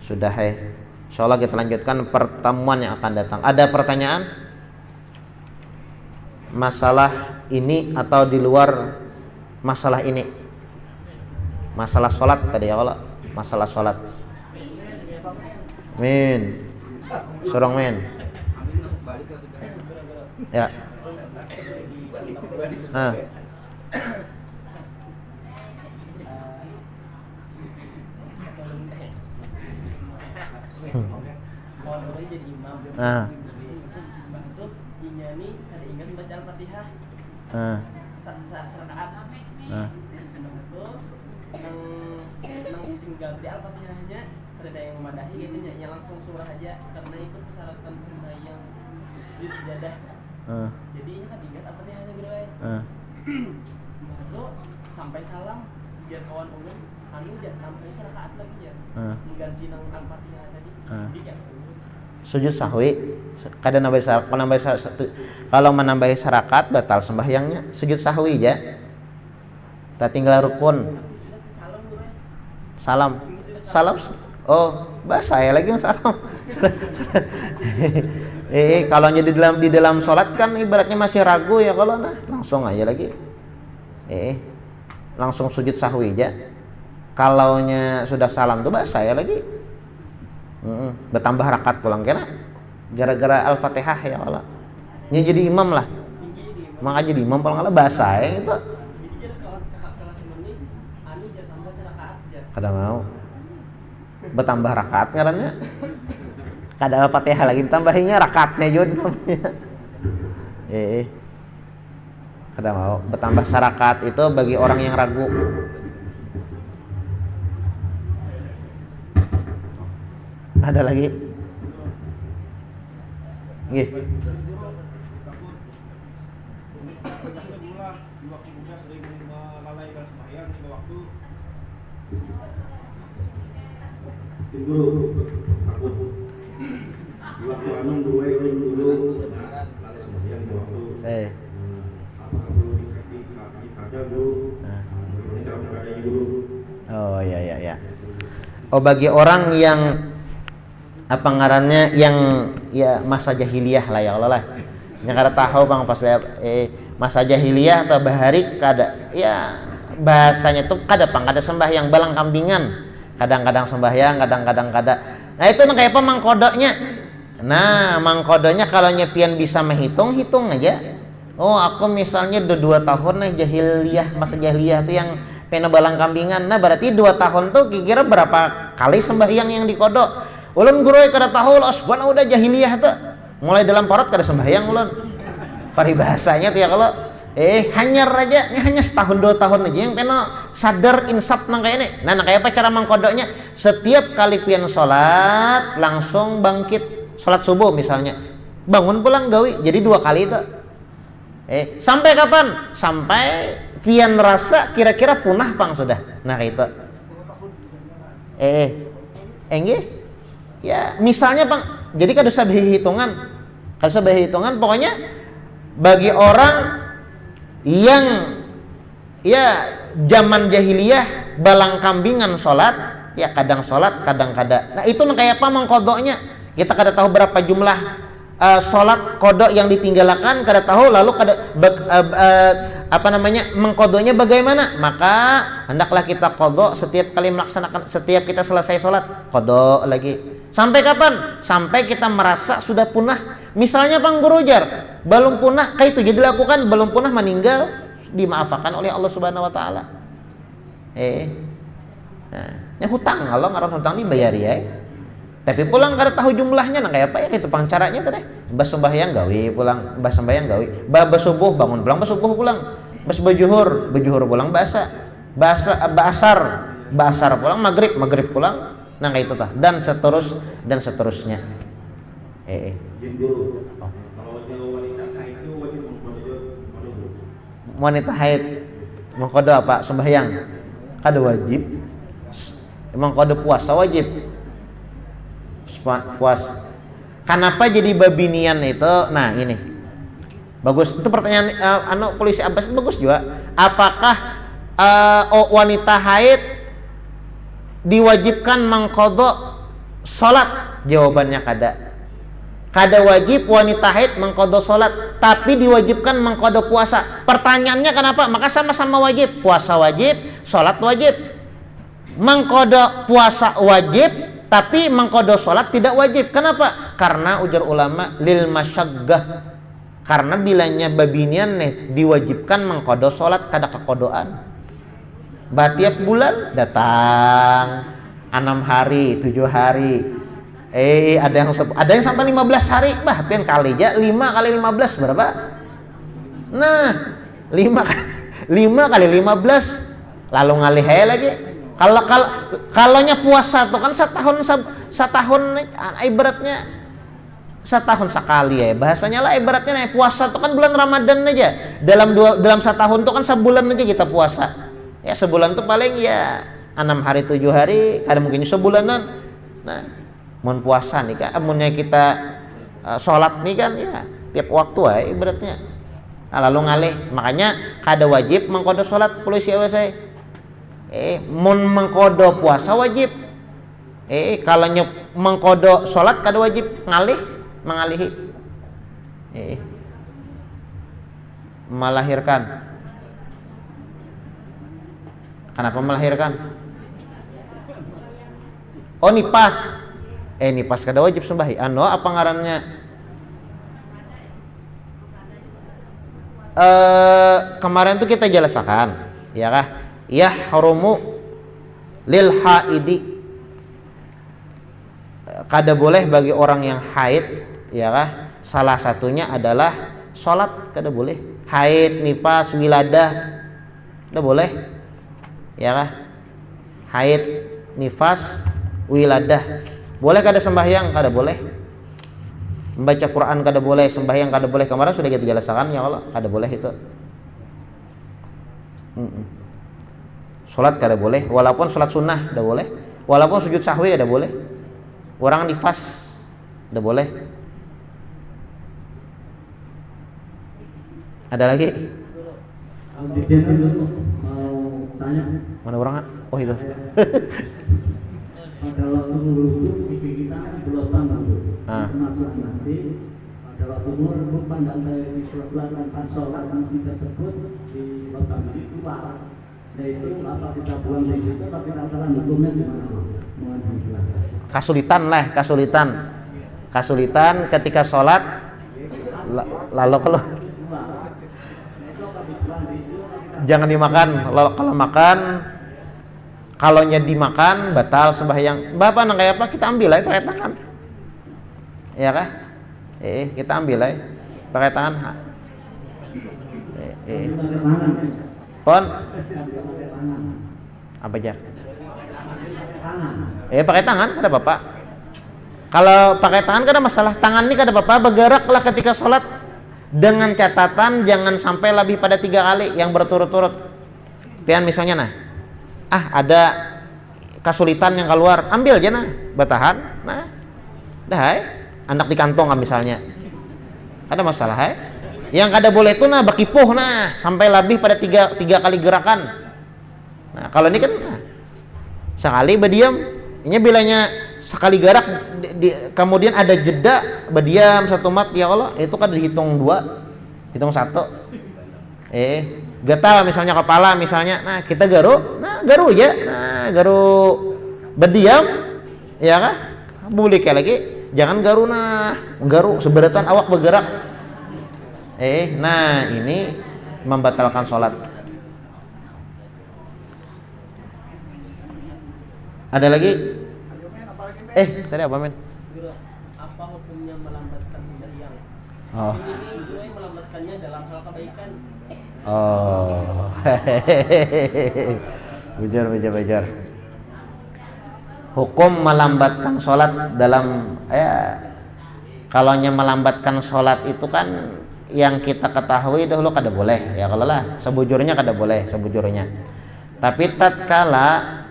Sudah insyaallah kita lanjutkan pertemuan yang akan datang. Ada pertanyaan? Masalah ini atau di luar masalah ini? Masalah sholat tadi ya kalau masalah sholat. Min. Sorong men. Ya. Ah. Jadi imam. Ah. Masuk inyani ada ingat baca Al-Fatihah. Ah. Serakaat. Ah. Nang tinggal di Al-Fatihahnya ada yang memadahi gitu yang langsung surah aja karena itu persyaratan sembahyang sujud sejadah. Jadi ini kan ingat Al-Fatihahnya gitu ya. Lalu sampai salam biar kawan ulun anu jangan sampai serakaat lagi ya. Mengganti nang Al-Fatihah tadi. Jadi ya Sujud sahwi kada nambahi kalau menambahi sarakat batal sembahyangnya sujud sahwi ya. Tak tinggal rukun. Salam. Oh, bahasa saya lagi yang salam. Kalau di dalam sholat kan ibaratnya masih ragu ya kalau langsung aja lagi. Langsung sujud sahwi aja. Kalaunya sudah salam tuh bahasa saya lagi. Bertambah rakaat pulang kena gara-gara Al-Fatihah ya Allah. Nya jadi imam lah. Maka jadi imam kalau nggak bahasa ya itu. Kada mau. Bertambah rakaat ngarannya. Kada Al-Fatihah lagi ditambahinya rakaatnya juga. Kada mau. Bertambah sarakat itu bagi orang yang ragu. Ada lagi? Nggih. Guru takut di waktu anu dua dulu lalai sembahyang di waktu apa dulu di kada dulu ini kalau kadanya dulu. Oh ya. Oh bagi orang yang apa ngarannya yang ya masa jahiliyah lah ya Allah lah. Yang kada tahu bang pas masa jahiliyah atau bahari kada ya bahasanya tuh kada sembahyang balang kambingan. Kadang-kadang sembahyang, kadang-kadang kada. Nah itu kayak apa mangkodoknya? Nah mangkodonya kalau nyepian bisa menghitung, hitung aja. Oh aku misalnya 2 tahun jahiliyah, masa jahiliyah itu yang pena balang kambingan. Nah berarti 2 tahun tuh kira-kira berapa kali sembahyang yang dikodok? Ulun guru kada tahu lah, sebenarnya udah jahiliyah tuh. Mulai dalam parot kada sembahyang ulun. Paribahasanya tuh ya kalau hanyar aja, ini hanya setahun 2 tahun aja yang pena sadar insaf nang kayak ini. Nah kayak apa cara mengkodoknya? Setiap kali pian sholat langsung bangkit sholat subuh misalnya, bangun pulang gawi, jadi 2 kali itu. Sampai kapan? Sampai pian rasa kira-kira punah pang sudah. Nah kayak itu. Enggih. Ya misalnya pang, jadi kada usah hitungan, pokoknya bagi orang yang ya zaman jahiliyah balang kambingan sholat ya kadang sholat kadang kada. Nah itu kayak apa mengkodoknya? Kita kada tahu berapa jumlah sholat kodok yang ditinggalkan, kada tahu lalu kada mengkodoknya bagaimana? Maka hendaklah kita kodok setiap kali melaksanakan, setiap kita selesai sholat kodok lagi. Sampai kapan? Sampai kita merasa sudah punah. Misalnya Bang Guru Jar, belum punah, kayak itu jadi lakukan, belum punah meninggal, dimaafkan oleh Allah Subhanahu Wa Taala. Nah, hutang, kalau ngaran hutang dibayar ya. Tapi pulang kada tahu jumlahnya, nah kayak apa ya itu pang caranya tadi. Bas sembahyang gawi pulang, bas sembahyang gawi, bas subuh bangun pulang, bas subuh pulang, bas bajuhur pulang basar pulang, maghrib pulang. Nah kayak itu tah dan seterusnya. Wanita haid mengkode apa? Sembahyang kada wajib. Emang kode puasa wajib. Puas. Kenapa jadi babinian itu? Nah ini bagus. Itu pertanyaan polisi Abbas bagus juga. Apakah wanita haid diwajibkan mengkodok sholat? Jawabannya kada wajib wanita haid mengkodok sholat, tapi diwajibkan mengkodok puasa. Pertanyaannya kenapa? Maka sama-sama wajib. Puasa wajib, sholat wajib. Mengkodok puasa wajib, Tapi mengqada salat tidak wajib. Kenapa? Karena ujar ulama lil masyaggah. Karena bilanya babinian nih diwajibkan mengqada salat kada kekodoan. Tiap bulan datang 6 hari, 7 hari. Ada yang sampai 15 hari. Pian kali aja 5 kali 15 berapa? Nah, 5 kali 15 lalu ngalih lagi. Kalaunya puasa tuh kan setahun ibaratnya setahun sekali ya. Bahasanya lah ibaratnya puasa tuh kan bulan Ramadan aja. Dalam setahun tuh kan sebulan aja kita puasa. Ya sebulan tuh paling ya 6 hari 7 hari, kadang mungkin sebulanan. Nah, mau puasa nih kan, amunnya kita sholat nih kan ya tiap waktu ya ibaratnya. Nah, lalu ngalih, makanya kada wajib mengqada sholat polisi saya. Mun mengqada puasa wajib. Kalau mengqada sholat kada wajib mengalihi. Melahirkan. Kenapa melahirkan? Oh nipas. Nipas kada wajib sembahi. Apa ngarannya? Kemarin tuh kita jelaskan, ya kah? Yahrumu lil haidi. Kada boleh bagi orang yang haid, ya kah? Salah satunya adalah sholat kada boleh. Haid, nipas, wiladah, kada boleh. Ya kah? Haid, nifas, wiladah. Boleh kada sembahyang? Kada boleh. Membaca Quran kada boleh, sembahyang kada boleh. Kemarin sudah kita jelaskan ya Allah, kada boleh itu. Salat kada boleh, walaupun salat sunnah kada boleh. Walaupun sujud sahwi kada boleh. Orang nifas kada boleh. Ada lagi? Di channel dulu tanya mana orang? Oh itu. Pada waktu wudhu gigi kita belotan dulu. Termasuk nasi. Pada waktu wudhu pandang dari belakang pas sholat nasi tersebut di lotang jadi keluar. Nah itu apa kita buang di situ tapi tataran hukumnya gimana? Mohon dijelaskan. Kasulitan ketika sholat lalu kalau jangan dimakan. Kalau makan, kalaunya dimakan batal sembahyang. Bapak nang kayak apa? Kita ambil aja pakai tangan. Ya kah? Kita ambil aja pakai tangan. Pon. Apa aja? Pakai tangan kada Bapak. Kalau pakai tangan kada masalah. Tangan ini kada Bapak bergeraklah ketika sholat. Dengan catatan jangan sampai lebih pada 3 kali yang berturut-turut. Pian misalnya ada kesulitan yang keluar, ambil aja batahan. Anak di kantong misalnya. Ada masalah Yang kada boleh itu bakipuh sampai lebih pada 3 kali gerakan. Nah, kalau ini kan sekali berdiam. Ini bilanya sekali gerak kemudian ada jeda berdiam 1 mat ya Allah, itu kan dihitung 2, hitung 1. Gatal misalnya kepala misalnya, kita garu aja, garu berdiam ya kah? Boleh kayak lagi, jangan garu seberatan awak bergerak. Ini membatalkan sholat. Ada lagi? Tadi apa men? Apa hukumnya melambatkan sembahyang? Ini melambatkannya dalam hal kebaikan. Bejar. Hukum melambatkan sholat dalam kalaunya melambatkan sholat itu kan yang kita ketahui dahulu kada boleh ya, kalau lah sebujurnya kada boleh sebujurnya. Tapi tatkala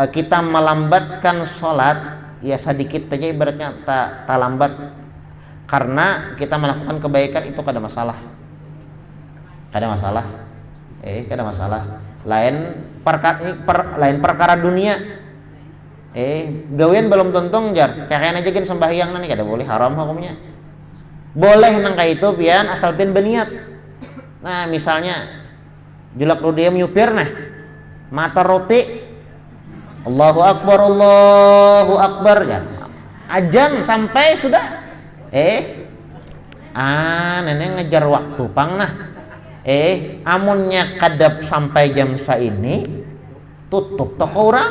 kita melambatkan sholat ya sedikit aja ibaratnya tak lambat karena kita melakukan kebaikan itu kada masalah. Kada masalah. Lain perkara dunia. Gawean belum tentu jar kayak aja kan sembahyang nih kada boleh, haram hukumnya. Boleh nang kayak itu pian asal pian berniat. Misalnya julak rudiam nyupir motor roti Allahu Akbar ya. Ajan sampai sudah nenek ngejar waktu pang nah. Amunnya kadap sampai jam ini tutup toko orang.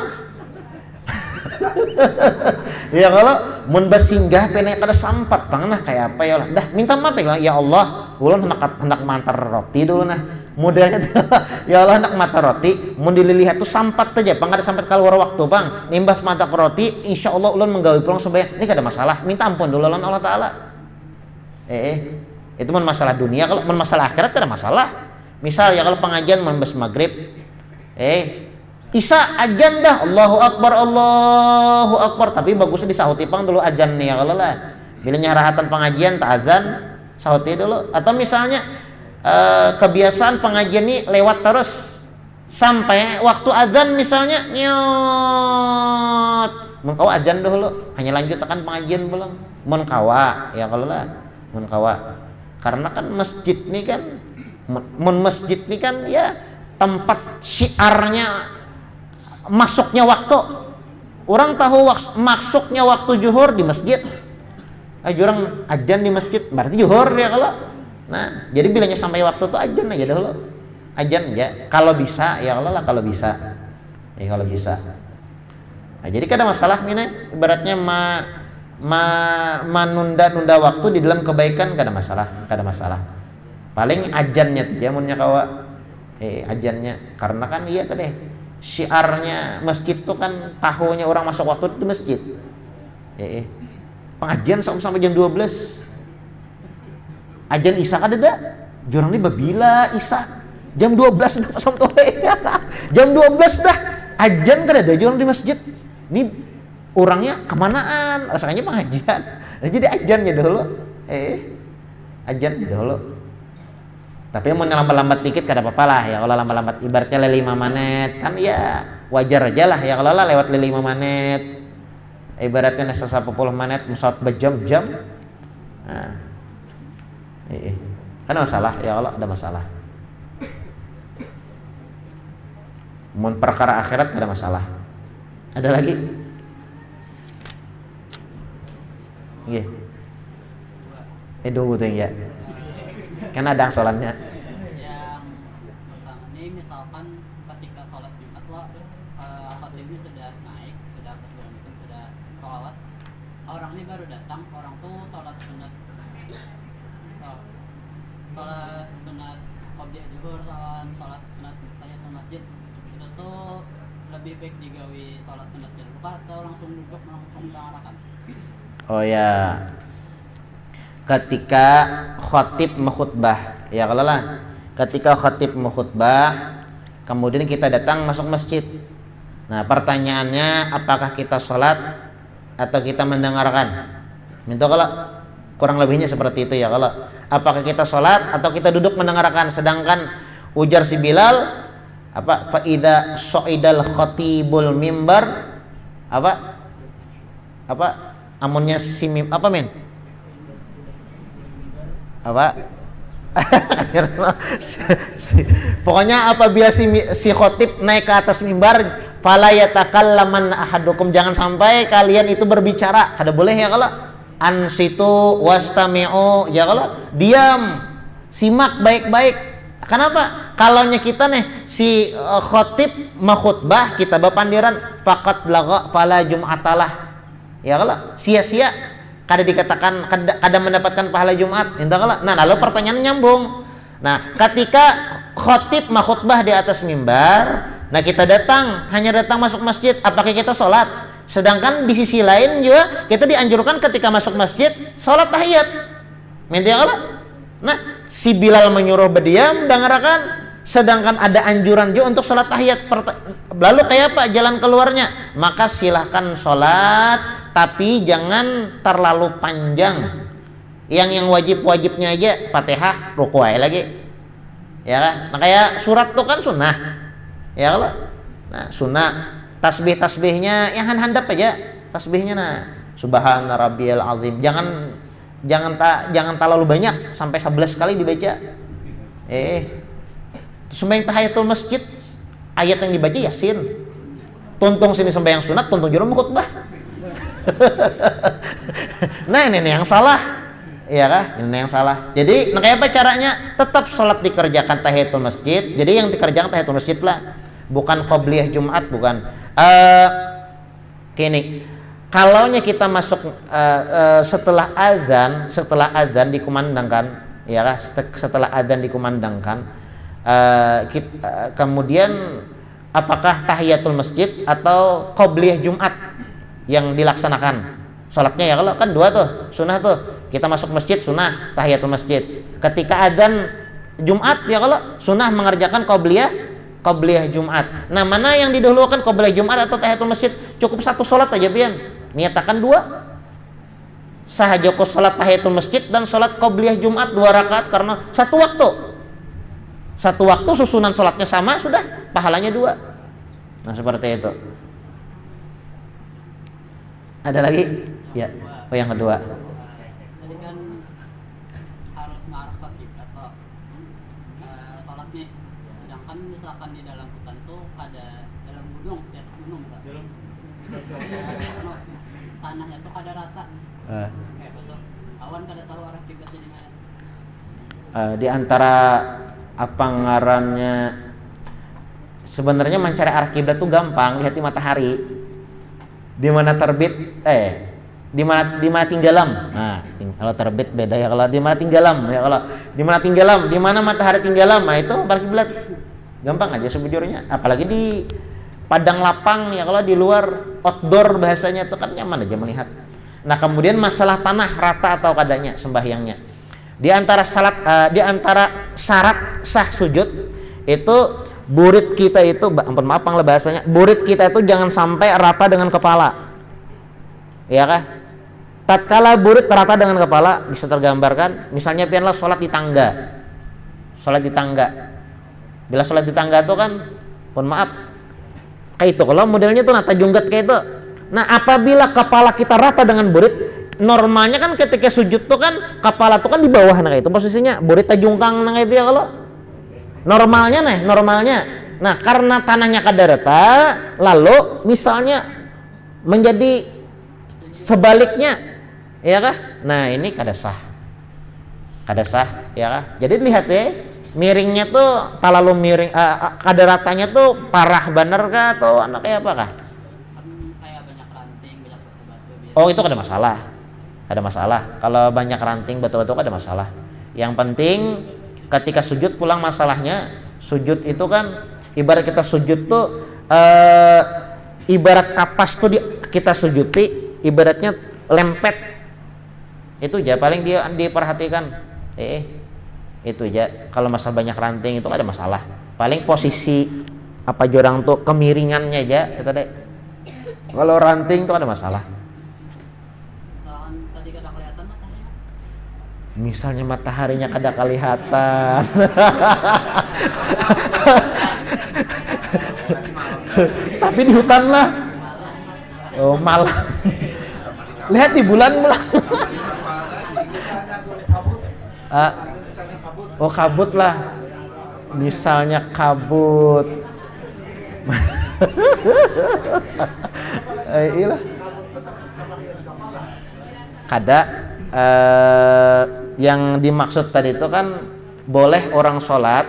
Ya kalau mun basinggah pene kada sampat pang nah kayak apa ya Allah. Dah minta maaf ya Allah, ulun hendak mantar roti dulu nah. Modelnya ya Allah hendak mata roti mun dilihat tuh sampat aja pang kada sampai keluar waktu bang. Nimbas mata roti insyaallah ulun menggawe pulang sembahyang. Ini kada masalah, minta ampun dulu lawan Allah taala. Itu mun masalah dunia, kalau mun masalah akhirat kada masalah. Misal ya kalau pengajian mun bas maghrib Isa ajan dah Allahu Akbar tapi bagusnya disahuti pang dulu ajan nih ya kalau lah bila nyarahatan pengajian tak azan sahuti dulu atau misalnya kebiasaan pengajian ini lewat terus sampai waktu azan misalnya nyot mun kawa ajan dulu hanya lanjut tekan pengajian belum mun kawa ya kalau lah mun kawa karena kan masjid nih kan masjid nih kan ya tempat syiarnya masuknya waktu orang tahu masuknya waktu zuhur di masjid orang ajan di masjid berarti zuhur ya kalau nah jadi bilanya sampai waktu itu ajan aja dulu ajan aja kalau bisa ya Allah lah kalau bisa kalau bisa nah, jadi kada masalah mina ibaratnya menunda waktu di dalam kebaikan kada masalah paling ajannya tuh jamunnya kawa ajannya karena kan iya tadi syiarnya masjid tuh kan tahunya orang masuk waktu itu masjid. Pengajian sampai jam 12. Ajan Isya kada ada. Jurang ini babila Isya. Jam 12 dah sampai. Jam 12 dah. Ajan kada ada jurang di masjid. Ini orangnya kemanaan? Rasanya pengajian. Jadi ajannya dulu. Ajannya dulu. Tapi mau lambat-lambat dikit kada apa-apa lah ya kalau lambat-lambat ibaratnya 5 menit kan ya wajar aja lah ya kalau lah lewat 5 menit ibaratnya nasa 10 menit musawat berjam-jam nah kan masalah ya kalau ada masalah mun perkara akhirat kada masalah ada lagi dua butuh ya kan ada sholatnya. Yang pertama ini misalkan ketika sholat Jumat lo khotibnya sudah naik, sudah ke sebelum itu sudah sholawat, orang ini baru datang, orang tuh sholat sunat qobliyah zuhur, sholat sunat tahiyatul masjid itu tuh lebih baik digawi sholat sunat di rumah atau langsung duduk langsung mengarahkan? Oh ya. Ketika khatib mengkhutbah ya kalau lah ketika khatib mengkhutbah kemudian kita datang masuk masjid nah pertanyaannya apakah kita sholat atau kita mendengarkan itu kalau kurang lebihnya seperti itu ya kalau apakah kita sholat atau kita duduk mendengarkan sedangkan ujar si Bilal fa idza soidal khatibul mimbar amunnya si pokoknya apabila si khotib naik ke atas mimbar fala yatakallaman ahadukum jangan sampai kalian itu berbicara ada boleh ya kalau ansitu wastami'u ya kalau diam simak baik-baik kenapa kalaunya kita nih si khotib makhutbah kita bapandiran faqat laga fala jum'atalah ya kalau sia-sia kada dikatakan kada mendapatkan pahala Jumat. Nah, lalu pertanyaannya nyambung. Nah, ketika khotib makhutbah di atas mimbar, nah kita hanya datang masuk masjid, apakah kita sholat? Sedangkan di sisi lain juga kita dianjurkan ketika masuk masjid sholat tahiyat. Nah, si Bilal menyuruh berdiam dengarkan, sedangkan ada anjuran juga untuk sholat tahiyat. Lalu kayak apa jalan keluarnya? Maka silahkan sholat. Tapi jangan terlalu panjang. Yang wajibnya aja Fatihah, ruku aja lagi. Ya kan? Nah kayak surat tuh kan sunnah. Ya kalau nah sunnah tasbihnya yang handap aja. Tasbihnya nah subhana rabbiyal azim. Jangan terlalu banyak sampai 11 kali dibaca. Sembahyang tahiyatul masjid ayat yang dibaca Yasin. tuntung sini sembahyang sunat, tuntung jero khutbah. Nah ini yang salah. Iya kah? Ini yang salah. Jadi, nah kayak apa caranya? Tetap sholat dikerjakan tahiyatul masjid. Jadi yang dikerjakan tahiyatul masjid lah, bukan qobliyah Jumat, bukan. Kini, kalaunya kita masuk setelah adzan dikumandangkan, ya kah? Setelah adzan dikumandangkan, kemudian apakah tahiyatul masjid atau qobliyah Jumat yang dilaksanakan? Sholatnya ya kalau kan dua tuh, sunnah tuh. Kita masuk masjid sunnah tahiyatul masjid. Ketika adzan Jumat ya kalau sunnah mengerjakan qobliyah Jumat. Nah, mana yang didahulukan, qobliyah Jumat atau tahiyatul masjid? Cukup satu sholat aja pian. Niatakan dua. Sah joko sholat tahiyatul masjid dan sholat qobliyah Jumat 2 rakaat karena satu waktu. Satu waktu susunan sholatnya sama, sudah pahalanya 2. Nah, seperti itu. Ada lagi? Ya. Oh, yang kedua. Tadi kan harus mengarah ke kiblat toh. Sholat nih. Sedangkan misalkan di dalam hutan tuh ada dalam gunung, di atas gunung enggak? Tanahnya tuh kada rata. Kayak betul. Awan kada tahu arah kiblatnya di mana. Di antara apa ngarannya, sebenarnya mencari arah kiblat tuh gampang, lihat di matahari. Di mana terbit di mana tinggalam. Nah, kalau terbit beda ya, kalau di mana tinggalam ya, kalau di mana tinggalam, di mana matahari tinggalam, nah itu arah kiblat. Gampang aja sebujurnya, apalagi di padang lapang ya, kalau di luar outdoor bahasanya itu kan nyaman aja melihat. Nah, kemudian masalah tanah rata atau kadanya sembahyangnya. Di antara syarat sah sujud itu burit kita itu, maaf bahasanya, burit kita itu jangan sampai rata dengan kepala. Ya kah? Tatkala burit rata dengan kepala, bisa tergambarkan misalnya pianlah sholat di tangga. Sholat di tangga. Bila sholat di tangga itu kan, maaf, kayak itu kalau modelnya tuh nata junggat kayak itu. Nah, apabila kepala kita rata dengan burit, normalnya kan ketika sujud tuh kan kepala tuh kan di bawah, nah itu posisinya burit tajungkang nah itu ya, kalau normalnya. Nah, karena tanahnya kada rata, lalu misalnya menjadi sebaliknya, ya kah? Nah, ini kada sah, ya kah? Jadi lihat ya, miringnya tuh terlalu miring, kada ratanya tuh parah bener kah atau anak kayak apa kah? Kayak banyak ranting, banyak batu-batu. Oh, itu kada masalah. Ada masalah. Kalau banyak ranting batu-batu ada masalah. Yang penting ketika sujud pulang, masalahnya sujud itu kan ibarat kita sujud tuh ibarat kapas tuh kita sujuti ibaratnya lempet. Itu aja paling dia diperhatikan. Itu aja. Kalau masalah banyak ranting itu ada masalah. Paling posisi apa jorang tuh kemiringannya aja itu deh. Kalau ranting tuh ada masalah. Misalnya mataharinya kada kelihatan. Tapi di hutan lah. Oh, malam. Lihat di bulan malah. Oh, kabut lah. Misalnya kabut. Iyalah. Kada yang dimaksud tadi itu kan boleh orang sholat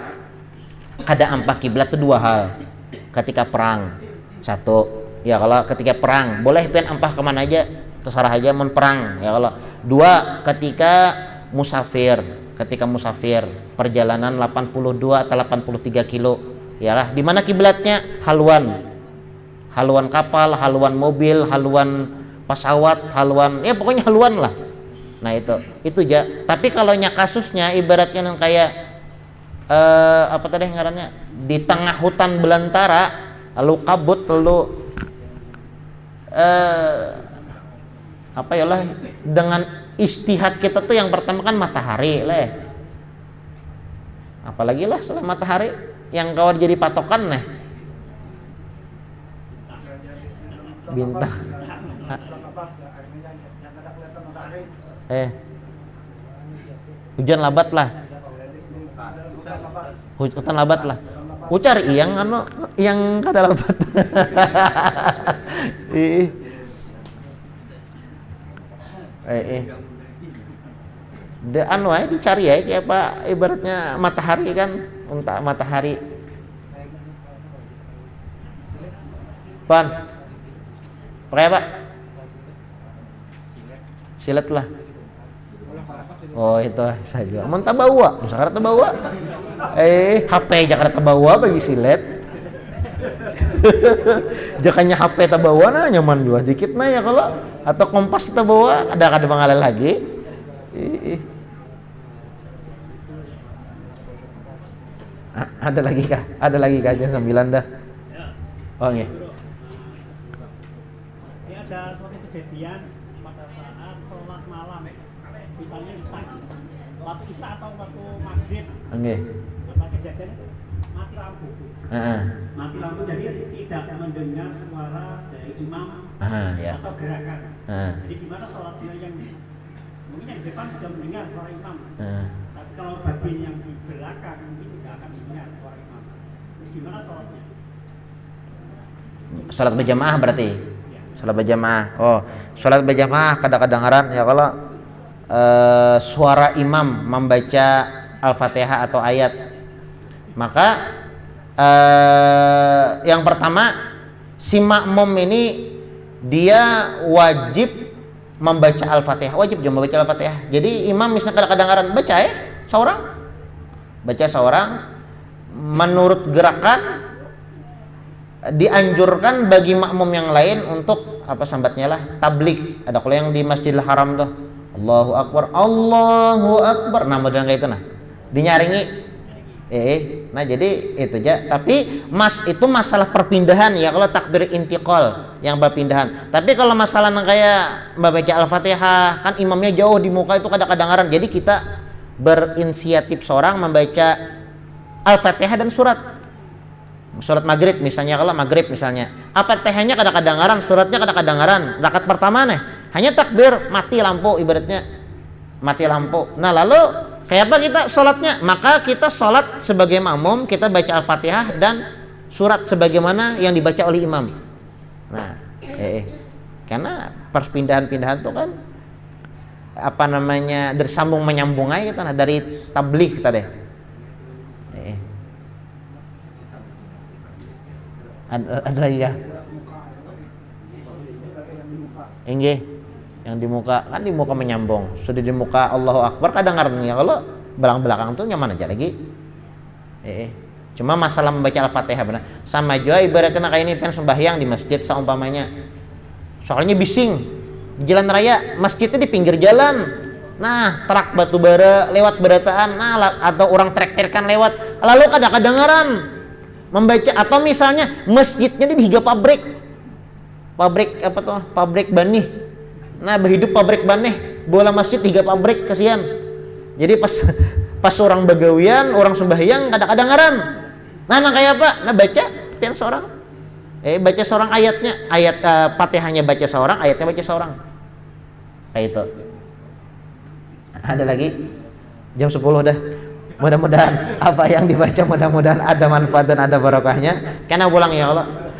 kada ampah kiblat itu 2 hal. Ketika perang 1, ya kalau ketika perang boleh pian ampah kemana aja terserah aja mau perang ya. Kalau 2 ketika musafir perjalanan 82 atau 83 kilo ya lah, di mana kiblatnya haluan kapal, haluan mobil, haluan pesawat, haluan ya pokoknya haluan lah. Nah itu aja. Tapi kalau nya kasusnya ibaratnya yang kayak apa tadi ngarannya di tengah hutan belantara lalu kabut lalu apa ya lah, dengan istihad kita tuh yang pertama kan matahari lah. Apalagi lah setelah matahari yang kawat jadi patokan nih bintang. Hujan labat lah. Hutan labat lah. cari yang kada lebat. Dicari ya kayak apa ibaratnya matahari kan, unta matahari. Pan. Pakai apa? Silet lah. Oh itu saja. Mentah bawa, sekarang terbawa. HP Jakarta terbawa bagi silet. Jakanya HP terbawa nah nyaman juga dikit nah ya kalau atau kompas terbawa ada mengalir lagi. Ada lagi kah? Ada lagi kah aja 9 dah. Oh nggih. Ini ada suatu kejadian pada saat sholat malam, misalnya waktu isya atau waktu maghrib. Nggih. Apa kejadian itu? Mati lampu. Mati lampu jadi tidak mendengar suara dari imam ya. atau gerakan. Jadi gimana sholatnya yang mungkin yang di depan bisa mendengar suara imam. Tapi kalau bagian yang di belakang mungkin tidak akan mendengar suara imam. Terus gimana sholatnya? Salat berjamaah berarti. Salat berjamaah. Oh, salat berjamaah kadang-kadangaran ya kalau suara imam membaca Al-Fatihah atau ayat. Maka yang pertama si makmum ini dia wajib membaca Al-Fatihah, wajib juga membaca Al-Fatihah. Jadi imam misalnya kadang-kadangaran baca seorang menurut gerakan dianjurkan bagi makmum yang lain untuk apa sambatnya lah tabligh. Ada kalau yang di Masjidil Haram tuh Allahu Akbar nah modern kayak itu nah dinyaringi nah jadi itu aja. Tapi itu masalah perpindahan ya kalau takbir intiqal yang berpindahan. Tapi kalau masalah yang kayak membaca Al-Fatihah kan imamnya jauh di muka itu kadang-kadangaran. Jadi kita berinisiatif seorang membaca Al-Fatihah dan surat maghrib misalnya. Kalau maghrib misalnya Al-Fatihahnya kadang-kadangaran, suratnya kadang-kadangaran. Rakaat pertama nih hanya takbir, mati lampu ibaratnya, mati lampu. Nah lalu kayak apa kita sholatnya? Maka kita sholat sebagai makmum, kita baca Al-Fatihah dan surat sebagaimana yang dibaca oleh imam. Nah karena perpindahan-pindahan itu kan apa namanya bersambung menyambung aja kita nah, dari tabligh kita deh. Ada lagi ya? Enggih, yang di muka kan di muka menyambung. Sudah di muka Allahu Akbar kadang-kadang ya kalau belakang tuh nyaman aja lagi. Cuma masalah membaca Al-Fatihah benar. Sama juga ibaratnya kayak ini pengen sembahyang di masjid seumpamanya. Soalnya bising di jalan raya, masjidnya di pinggir jalan. Nah, truk batu bara lewat berataan, atau orang trek-trekan lewat. Lalu kadang-kadangaran membaca atau misalnya masjidnya di higa pabrik apa tuh pabrik banih. Nah berhidup pabrik banih bola masjid higa pabrik kasihan. Jadi pas orang bagawian orang sembahyang kadang-kadangaran. Nah kayak apa? Nah baca pian seorang baca seorang ayatnya, ayat Fatihahnya baca seorang, ayatnya baca seorang kayak itu. Ada lagi jam 10 dah. Mudah-mudahan apa yang dibaca mudah-mudahan ada manfaat dan ada barokahnya. Karena pulang ya Allah.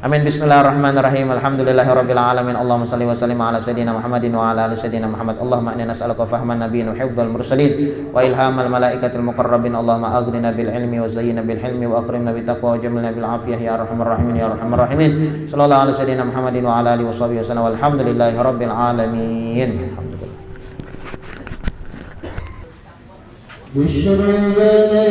Amin. Bismillahirrahmanirrahim. Alhamdulillahirabbil alamin. Allahumma shalli wa sallim ala sayidina Muhammadin wa ala ali sayidina Muhammad. Allahumma inna nas'aluka fahman nabiyyin wa hifdzal mursalin wa ilhamal malaikatil muqarrabin. Allahumma aghnina bil ilmi wa zayyinna bil hilmi wa akrimna bit taqwa wa jamilna bil afiyah ya arhamar rahimin ya arhamar rahimin. Sallallahu ala sayidina Muhammadin wa ala alihi washabihi wasallam. Walhamdulillahirabbil alamin. بشرى لنا